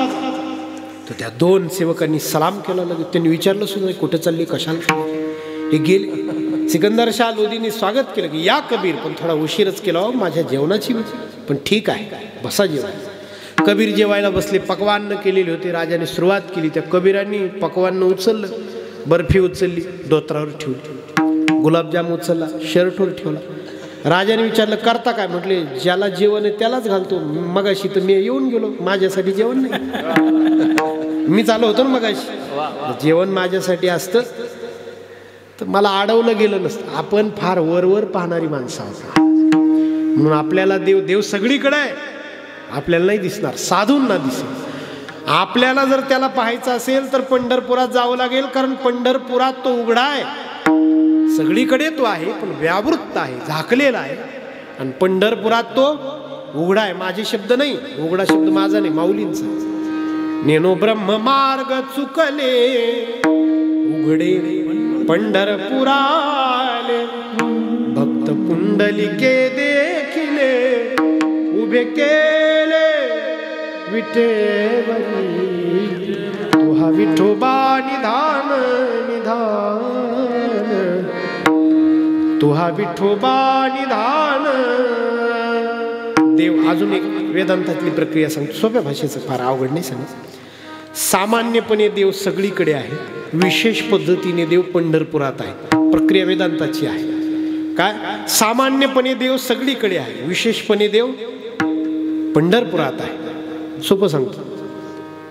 तर त्या दोन सेवकांनी सलाम केला. लगेच त्यांनी विचारलं सुद्धा कुठे चालली कशाला. हे गेले. सिकंदर शाह लोधीने स्वागत केलं की या कबीर, पण थोडा उशीरच केला हो माझ्या जेवणाची, पण ठीक आहे बसा जेवायला. कबीर जेवायला बसले. पक्वान्न केलेले होते. राजाने सुरुवात केली. त्या कबीरांनी पक्वान्न उचललं, बर्फी उचलली, धोत्रावर ठेवली, गुलाबजाम उचलला, शर्टवर ठेवला. राजाने विचारलं करता काय. म्हटले ज्याला जेवण आहे त्यालाच घालतो. मगाशी तर मी येऊन गेलो, माझ्यासाठी जेवण नाही. मी चालू होतो ना मगाशी, जेवण माझ्यासाठी असतं तर मला अडवलं गेलं नसतं. आपण फार वरवर पाहणारी माणसं आहोत, म्हणून आपल्याला देव सगळीकडे आहे, आपल्याला नाही दिसणार, साधूंना दिसेल. आपल्याला जर त्याला पाहायचं असेल तर पंढरपुरात जावं लागेल, कारण पंढरपुरात तो उघडा आहे. सगळीकडे तो आहे पण व्यावृत्त आहे, झाकलेला आहे. आणि पंढरपुरात तो उघडा आहे. माझे शब्द नाही, उघडा शब्द माझा नाही, माऊलींचा. नेनो ब्रह्म मार्ग चुकले उघडे पंढरपुराले, भक्त पुंडलिके देखिले उभे केले विठेवरी. तुहा विठोबा निधान निधान, तुहा विठोबा निधान. देव अजून एक वेदांतातली प्रक्रिया सांगतो, सोप्या भाषेचं, फार अवघड नाही सांगत. सामान्यपणे देव सगळीकडे आहे, विशेष पद्धतीने देव पंढरपुरात आहे. प्रक्रिया वेदांताची आहे. काय सामान्यपणे देव सगळीकडे आहे, विशेषपणे देव पंढरपुरात आहे. सोपं सांगतो,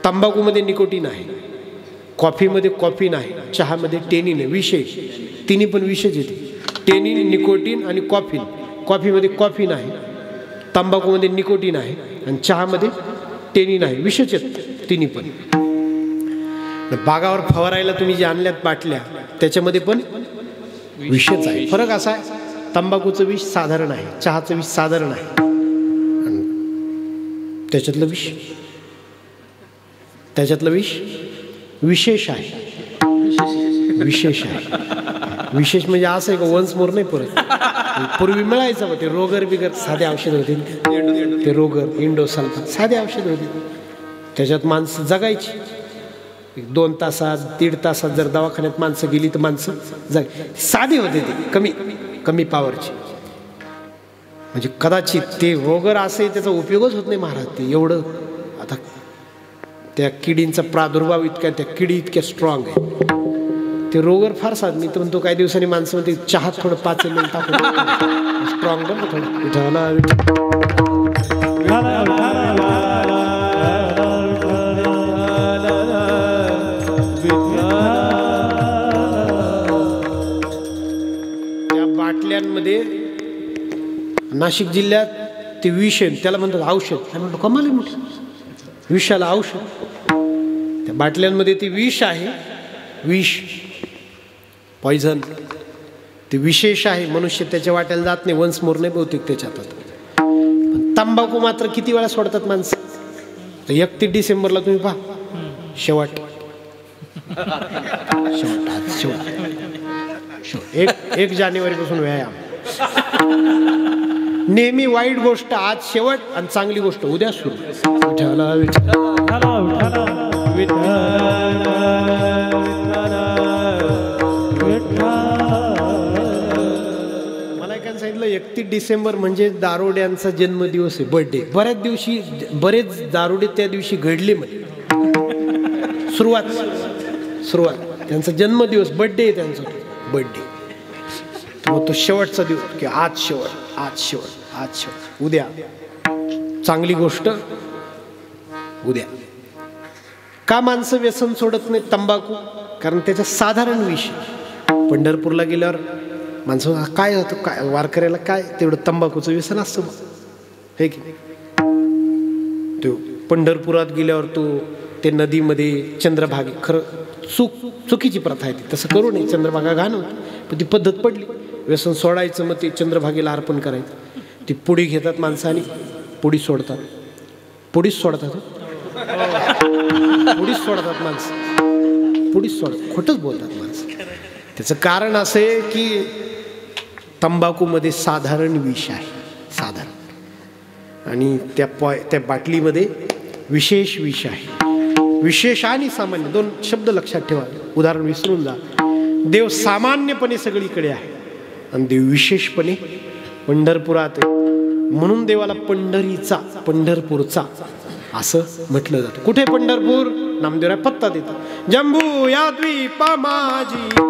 तंबाखूमध्ये निकोटीन आहे, कॉफीमध्ये कॉफी नाही, चहामध्ये टेनिन आहे. विशेष तिन्ही पण विशेष येते, टेनिन, निकोटीन आणि कॉफीन. कॉफीमध्ये कॉफीन आहे, तंबाखूमध्ये निकोटीन आहे आणि चहामध्ये टेनिन आहे. विशेष आहेत तिन्ही पण. बागावर फवारायला तुम्ही जे आणल्यात बाटल्या त्याच्यामध्ये पण विषच आहे. फरक असा आहे, तंबाखूचं विष साधारण आहे, चहाचं विष साधारण आहे, त्याच्यातलं विष विशेष आहे. विशेष आहे. विशेष म्हणजे असं आहे का वन्स मोर नाही परत. पूर्वी मिळायचं ते रोगर बिगर साधे औषध होते, ते रोगर इंडोसल्फा साधे औषध होते, त्याच्यात माणसं जगायची. 2 तासात 1.5 तासात जर दवाखान्यात माणसं गेली तर माणसं साधे होते, ते कमी पॉवरची. म्हणजे कदाचित ते रोगर असे त्याचा उपयोगच होत नाही महाराज. ते एवढं आता त्या किडींचा प्रादुर्भाव इतका, त्या किडी इतक्या स्ट्रॉंग आहे, ते रोगर फार साध. मी तर म्हणतो काही दिवसांनी माणसं म्हणते चहात थोडं 5 ml टाकून स्ट्रॉंग बन थोडं. त्या बाटल्यांमध्ये नाशिक जिल्ह्यात ते विष आहे, त्याला म्हणतात औषध. काय म्हणतो कमाल आहे मोठं, विषाला औषध. त्या बाटल्यांमध्ये ते विष आहे, विष पॉइझन. ते विशेष आहे, मनुष्य त्याच्या वाट्याला जात नाही, वन्स मोर नाही बहुतेक त्याच्यात. पण तंबाखू मात्र किती वेळा सोडतात माणसं. 31 डिसेंबरला तुम्ही पहा, शेवट 1 जानेवारीपासून व्यायाम. नेहमी वाईट गोष्ट आज शेवट आणि चांगली गोष्ट उद्या सुरू. मला एकाने सांगितलं 31 डिसेंबर म्हणजे दारोड्यांचा जन्मदिवस आहे, बर्थडे. बरेच दारोडे त्या दिवशी घडले म्हणजे. सुरुवात त्यांचा जन्मदिवस, बर्थडे आहे त्यांचा, बर्थडे. मग तो शेवटचा दिवस की आज शेवट उद्या चांगली गोष्ट उद्या. का माणसं व्यसन सोडत नाही तंबाखू? कारण त्याचा साधारण विष. पंढरपूरला गेल्यावर माणसं काय होतं, काय वारकऱ्याला काय तेवढं तंबाखूचं व्यसन असतं हे की. तो पंढरपुरात गेल्यावर तो ते नदीमध्ये चंद्रभागे, खरं चुकीची प्रथा आहे ती, तसं करू नये. चंद्रभागा घाण होती, पण ती पद्धत पडली. व्यसन सोडायचं मग ते चंद्रभागेला अर्पण करायचं. ती पुडी घेतात माणसं आणि पुडीच सोडतात माणसं, पुडीच सोडतात. खोटंच बोलतात माणसं. त्याचं कारण असं आहे की तंबाखूमध्ये साधारण विष आहे, साधारण. आणि त्या बाटलीमध्ये विशेष विष आहे. विशेष आणि सामान्य 2 शब्द लक्षात ठेवा, उदाहरण विसरून जा. देव सामान्यपणे सगळीकडे आहे आणि देव विशेषपणे पंढरपुरात आहे. म्हणून देवाला पंढरपूरचा असं म्हटलं जातं. कुठे पंढरपूर? नामदेवराय पत्ता देतात, जंबू या द्वीपा माझी.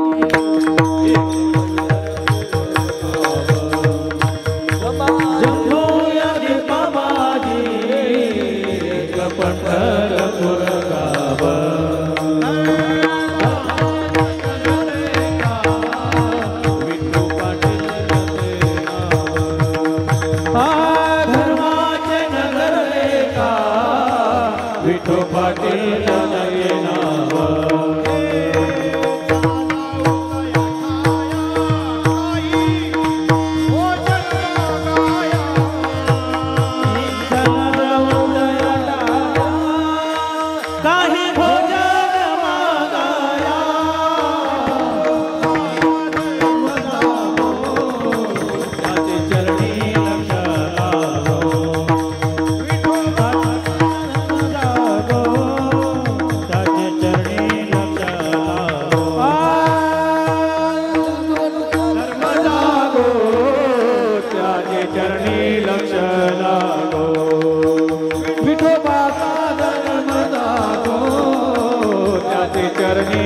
चरणी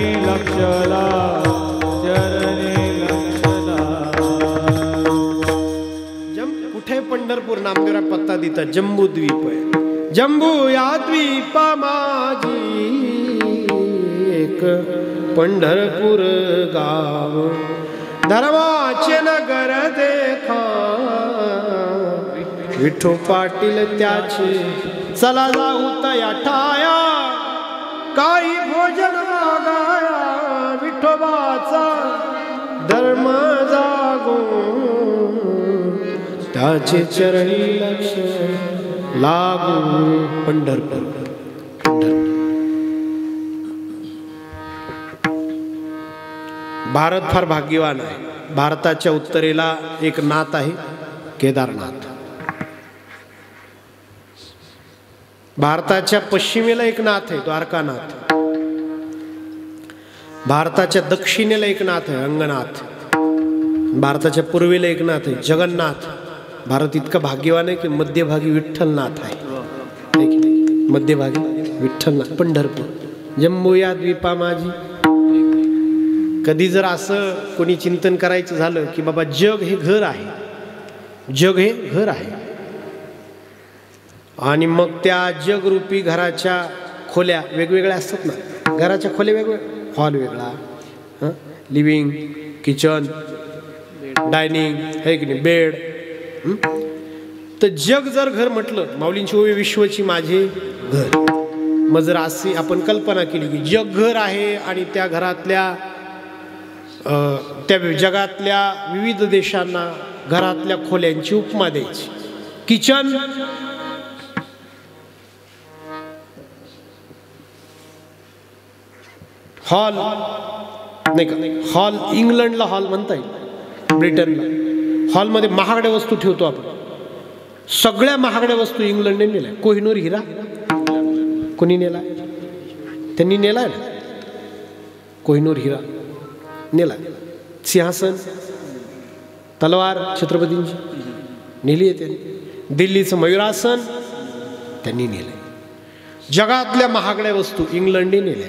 लक्ष लागो. कविता जम्बूद्वीप आहे. जम्बू या द्वीप माझी एक पंढरपूर गाव, धर्माचे नगर देखा विठो पाटील त्याचे. चला जाऊ तया ठाया काही भोजन मागाया, विठोबाचा धर्म जागो त्याचे चरणी लक्ष लागू. पंढरपूर. भारत फार भाग्यवान आहे. भारताच्या उत्तरेला एक नाथ आहे केदारनाथ. भारताच्या पश्चिमेला एक नाथ आहे द्वारकानाथ. भारताच्या दक्षिणेला एक नाथ आहे अंगनाथ. भारताच्या पूर्वेला एक नाथ आहे जगन्नाथ. भारत इतका भाग्यवान आहे की मध्यभागी विठ्ठलनाथ आहे. मध्यभागी विठ्ठलनाथ. पंढरपूर जम्बू या द्वीपा माझी. कधी जर असं कोणी चिंतन करायचं झालं की बाबा जग हे घर आहे, जग हे घर आहे, आणि मग त्या जगरूपी घराच्या खोल्या वेगवेगळ्या असतात ना. घराच्या खोल्या वेगवेगळ्या, हॉल वेगळा, लिव्हिंग, किचन, डायनिंग आहे की नाही, बेड. तर जग जर घर म्हटलं, माऊलींची ओवी विश्वची माझे घर. मग जर अशी आपण कल्पना केली की जग घर आहे आणि त्या घरातल्या त्या जगातल्या विविध देशांना घरातल्या खोल्यांची उपमा द्यायची. किचन हॉल नाही का, हॉल इंग्लंडला हॉल म्हणता येईल, ब्रिटनला हॉलमध्ये महागड्या वस्तू ठेवतो आपण. सगळ्या महागड्या वस्तू इंग्लंडने नेल्या. कोहिनूर हिरा कोणी नेला? त्यांनी नेलाय ना. कोहिनूर हिरा नेला. सिंहासन, तलवार छत्रपतींची नेली आहे त्यांनी. दिल्लीचं मयुरासन त्यांनी नेलंय. जगातल्या महागड्या वस्तू इंग्लंडने नेल्या.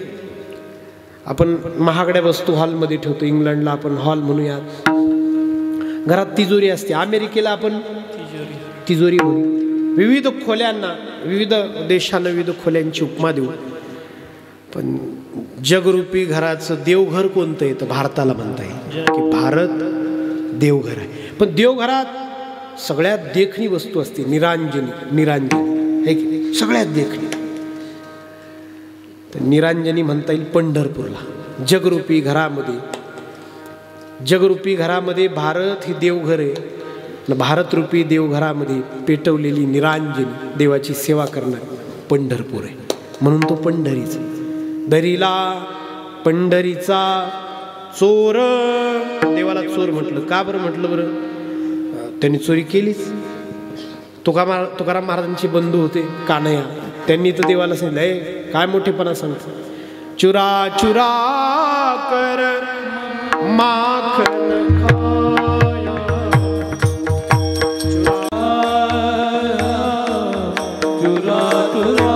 आपण महागड्या वस्तू हॉलमध्ये ठेवतो. इंग्लंडला आपण हॉल म्हणूयात. घरात तिजोरी असते. अमेरिकेला आपण तिजोरी म्हणू. विविध खोल्यांना, विविध देशांना विविध खोल्यांची उपमा देऊ. पण जगरूपी घराचं देवघर कोणतं आहे तर भारताला म्हणता येईल की भारत देवघर आहे. पण देवघरात सगळ्यात देखणी वस्तू असते निरांजनी. निरांजनी आहे की सगळ्यात देखणी. तर निरांजनी म्हणता येईल पंढरपूरला. जगरूपी घरामध्ये, जगरूपी घरामध्ये भारत हे देवघर आहे. भारतरूपी देवघरामध्ये पेटवलेली निरांजनी देवाची सेवा करणारी पंढरपूर आहे. म्हणून तो पंढरीचा. दरीला पंढरीचा चोर. देवाला चोर म्हटलं का बरं? म्हटलं बरं त्यांनी चोरी केलीच. तुकाराम महाराजांचे बंधू होते कान्हया. त्यांनी तर देवाला सांगितलंय काय मोठेपणा सांगतो. चुरा चुरा कर माखन खाया, चुरा चुरा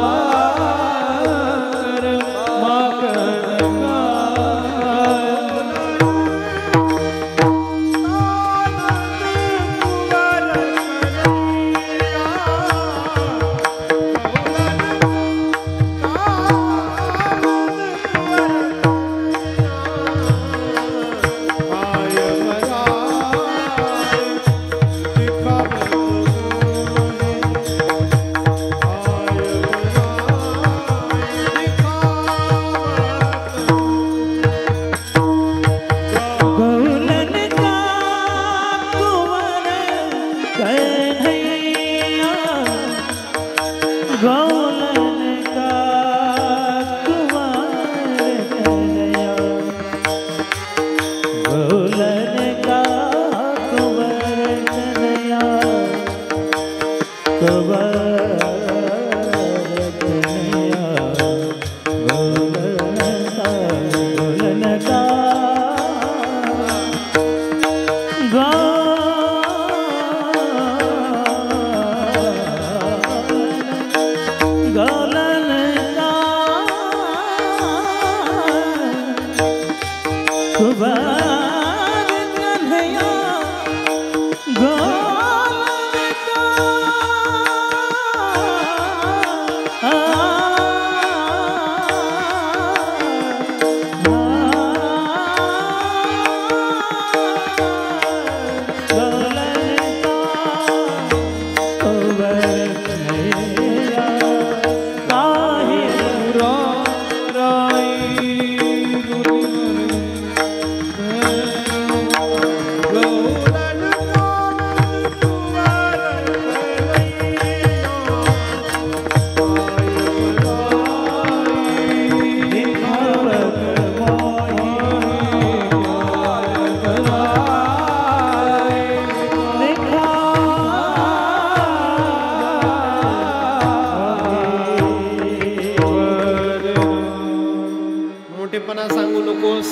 खोटेपणा सांगू नकोस.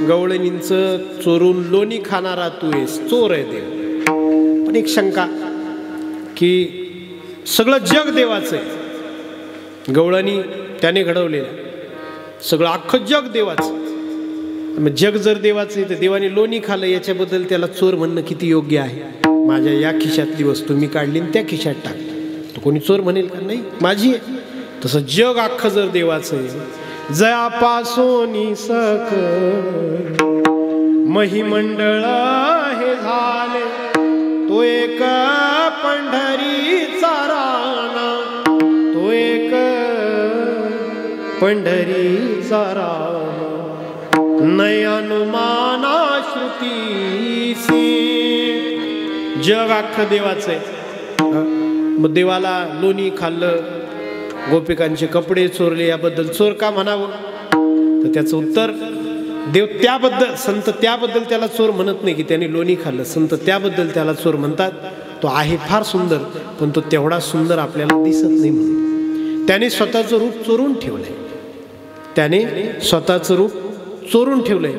गवळणींचं चोरून लोणी खाणारा तू आहेस, चोर आहे देव. पण एक शंका की सगळं जग देवाचं आहे, गवळणी त्याने घडवलेलं, सगळं अख्खं जग देवाचं. मग जग जर देवाचं आहे तर देवाने लोणी खाल्लं याच्याबद्दल त्याला चोर म्हणणं किती योग्य आहे? माझ्या या खिशातली वस्तू मी काढली आणि त्या खिशात टाकली, तो कोणी चोर म्हणेल का? नाही, माझी आहे. तसं जग अख्खं जर देवाचं आहे, जयापासून सकळ महिमंडळ हे झाले, तो एक पंढरीचा राणा, तो एक पंढरीचा राणा, नयनुमाना श्रुतीसी. जग अख्खं देवाचं आहे. मग देवाला लोणी खाल्लं, गोपिकांचे कपडे चोरले, याबद्दल चोर का म्हणावं? तर त्याचं उत्तर, देव त्याबद्दल, संत त्याबद्दल त्याला चोर म्हणत नाही की त्याने लोणी खाल्लं. संत त्याबद्दल त्याला चोर म्हणतात, तो आहे फार सुंदर, पण तो तेवढा सुंदर आपल्याला दिसत नाही म्हणून त्याने स्वतःचं रूप चोरून ठेवलंय. त्याने स्वतःचं रूप चोरून ठेवलंय.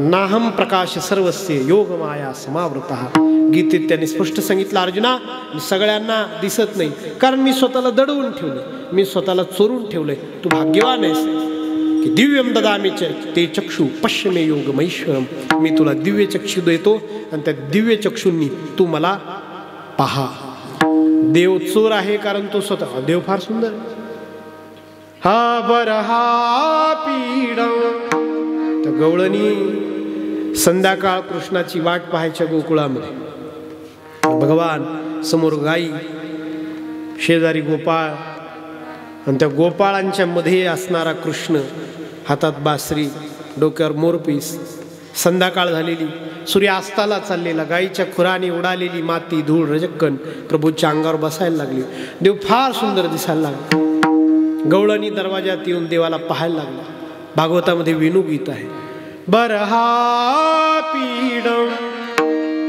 नाहम प्रकाश सर्वस्य योग माया समावृतः. गीतेत त्यांनी स्पष्ट सांगितलं, अर्जुना मी सगळ्यांना दिसत नाही, कारण मी स्वतःला दडवून ठेवलं, मी स्वतःला चोरून ठेवलंय. तू भाग्यवान आहेस की दिव्यम ददामी ते चक्षु पश्यमे योग मैश्वरम. मी तुला दिव्य चक्षु देतो आणि त्या दिव्य चक्षुंनी तू मला पहा. देव चोर आहे कारण तो स्वतः, देव फार सुंदर. हा बरहा पीड. तर गवळणी संध्याकाळ कृष्णाची वाट पाहायच्या गोकुळामध्ये. भगवान समोर गाई, शेजारी गोपाळ, आणि त्या गोपाळांच्या मध्ये असणारा कृष्ण, हातात बासरी, डोक्यावर मोरपीस. संध्याकाळ झालेली, सूर्यास्ताला चाललेला, गाईच्या खुराने उडालेली माती, धूळ, रजक्कन प्रभूच्या अंगावर बसायला लागली. देव फार सुंदर दिसायला लागला. गवळणी दरवाजात येऊन देवाला पाहायला लागला. भागवतामध्ये वेणुगीत आहे, बरहा पीड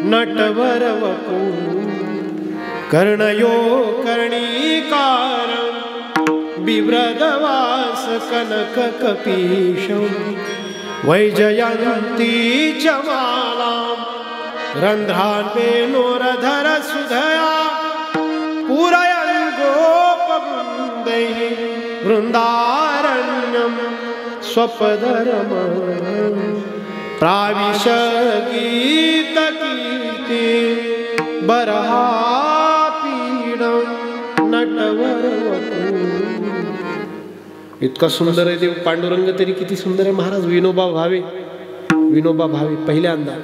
नटवर वपू कर्णयो कर्णिकार बिभ्रदवास कनक कपीशं वैजयन्ती च मालां रंध्रान् वेणोरधर सुधया पूरयन् गोपवृन्दैः वृन्दारण्यं स्वपदरमणं प्राविश गीतकीर्ति बरहा पीडं नटवर वपू. इतका सुंदर आहे देव. पांडुरंग तरी किती सुंदर आहे महाराज. विनोबा भावे, विनोबा भावे पहिल्यांदा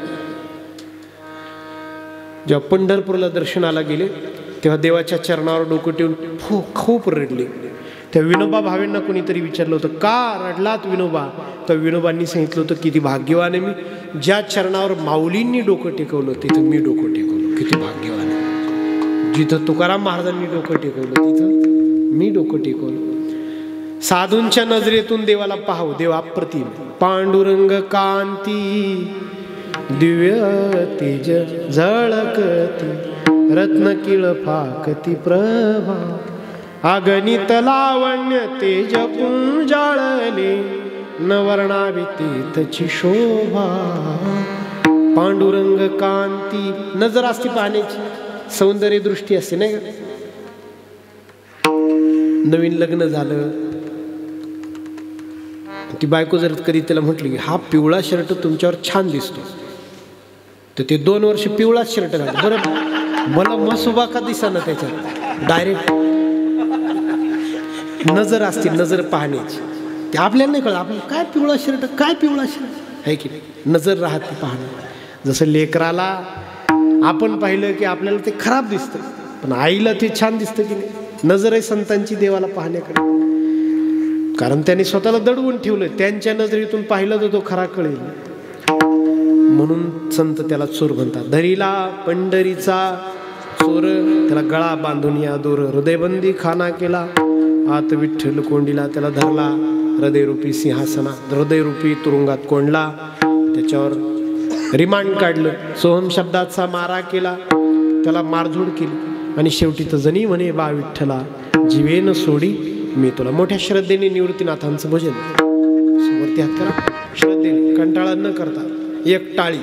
जेव्हा पंढरपूरला दर्शनाला गेले तेव्हा देवाच्या चरणावर डोकं ठेवून खूप रडले. त्या विनोबा भावेंना कोणीतरी विचारलं होतं, का रडलात विनोबा? तर विनोबांनी सांगितलं होतं, किती भाग्यवान आहे मी, ज्या चरणावर माऊलींनी डोकं टेकवलं तिथं मी डोकं टेकवलं. किती भाग्यवान आहे. जिथं तुकाराम महाराजांनी डोकं टेकवलं तिथं मी डोकं टेकवलं. साधूंच्या नजरेतून देवाला पाहावं. देव अप्रतिम. पांडुरंग कांती दिव्य तेज झळकती रत्नकिळ फाकती प्रभा अगणित लावण्य तेज पुंजाळले नवर्णावी तीर्थची शोभा. पांडुरंग कांती. नजर असते पाहण्याची, सौंदर्य दृष्टी असते नाही का. नवीन लग्न झालं, ती बायको जर कधी त्याला म्हटली हा पिवळा शर्ट तुमच्यावर छान दिसतो, तर ते 2 वर्ष पिवळाच शर्ट घाल. बरं मला मसुबा का दिसा ना त्याच्यात. डायरेक्ट नजर असते, नजर पाहण्याची. ते आपल्याला नाही कळलं, आपल्याला काय पिवळा शर्ट, काय पिवळा शर्ट आहे की नाही. नजर राहते पाहणं. जसं लेकराला आपण पाहिलं की आपल्याला ते खराब दिसतं, पण आईला ते छान दिसतं की नाही. नजर आहे संतांची देवाला पाहण्याकडे, कारण त्यांनी स्वतःला दडवून ठेवलं. त्यांच्या नजरेतून पाहिलं तर तो खरा कळेल. म्हणून संत त्याला चोर म्हणतात. धरीला पंढरीचा चोर, त्याला गळा बांधून या दोर हृदयबंदी खाना केला. आत विठ्ठल कोंडीला त्याला धरला, हृदयरूपी सिंहासना हृदयरूपी तुरुंगात कोंडला. त्याच्यावर रिमांड काढलं, सोहम शब्दाचा मारा केला, त्याला मारझोड केली. आणि शेवटी तर जणी म्हणे बा विठ्ठला जीवेन सोडी मी तुला. मोठ्या श्रद्धेने निवृत्तीनाथांचं भजन वरती हात करा, श्रद्धेने, कंटाळा न करता, एक टाळी.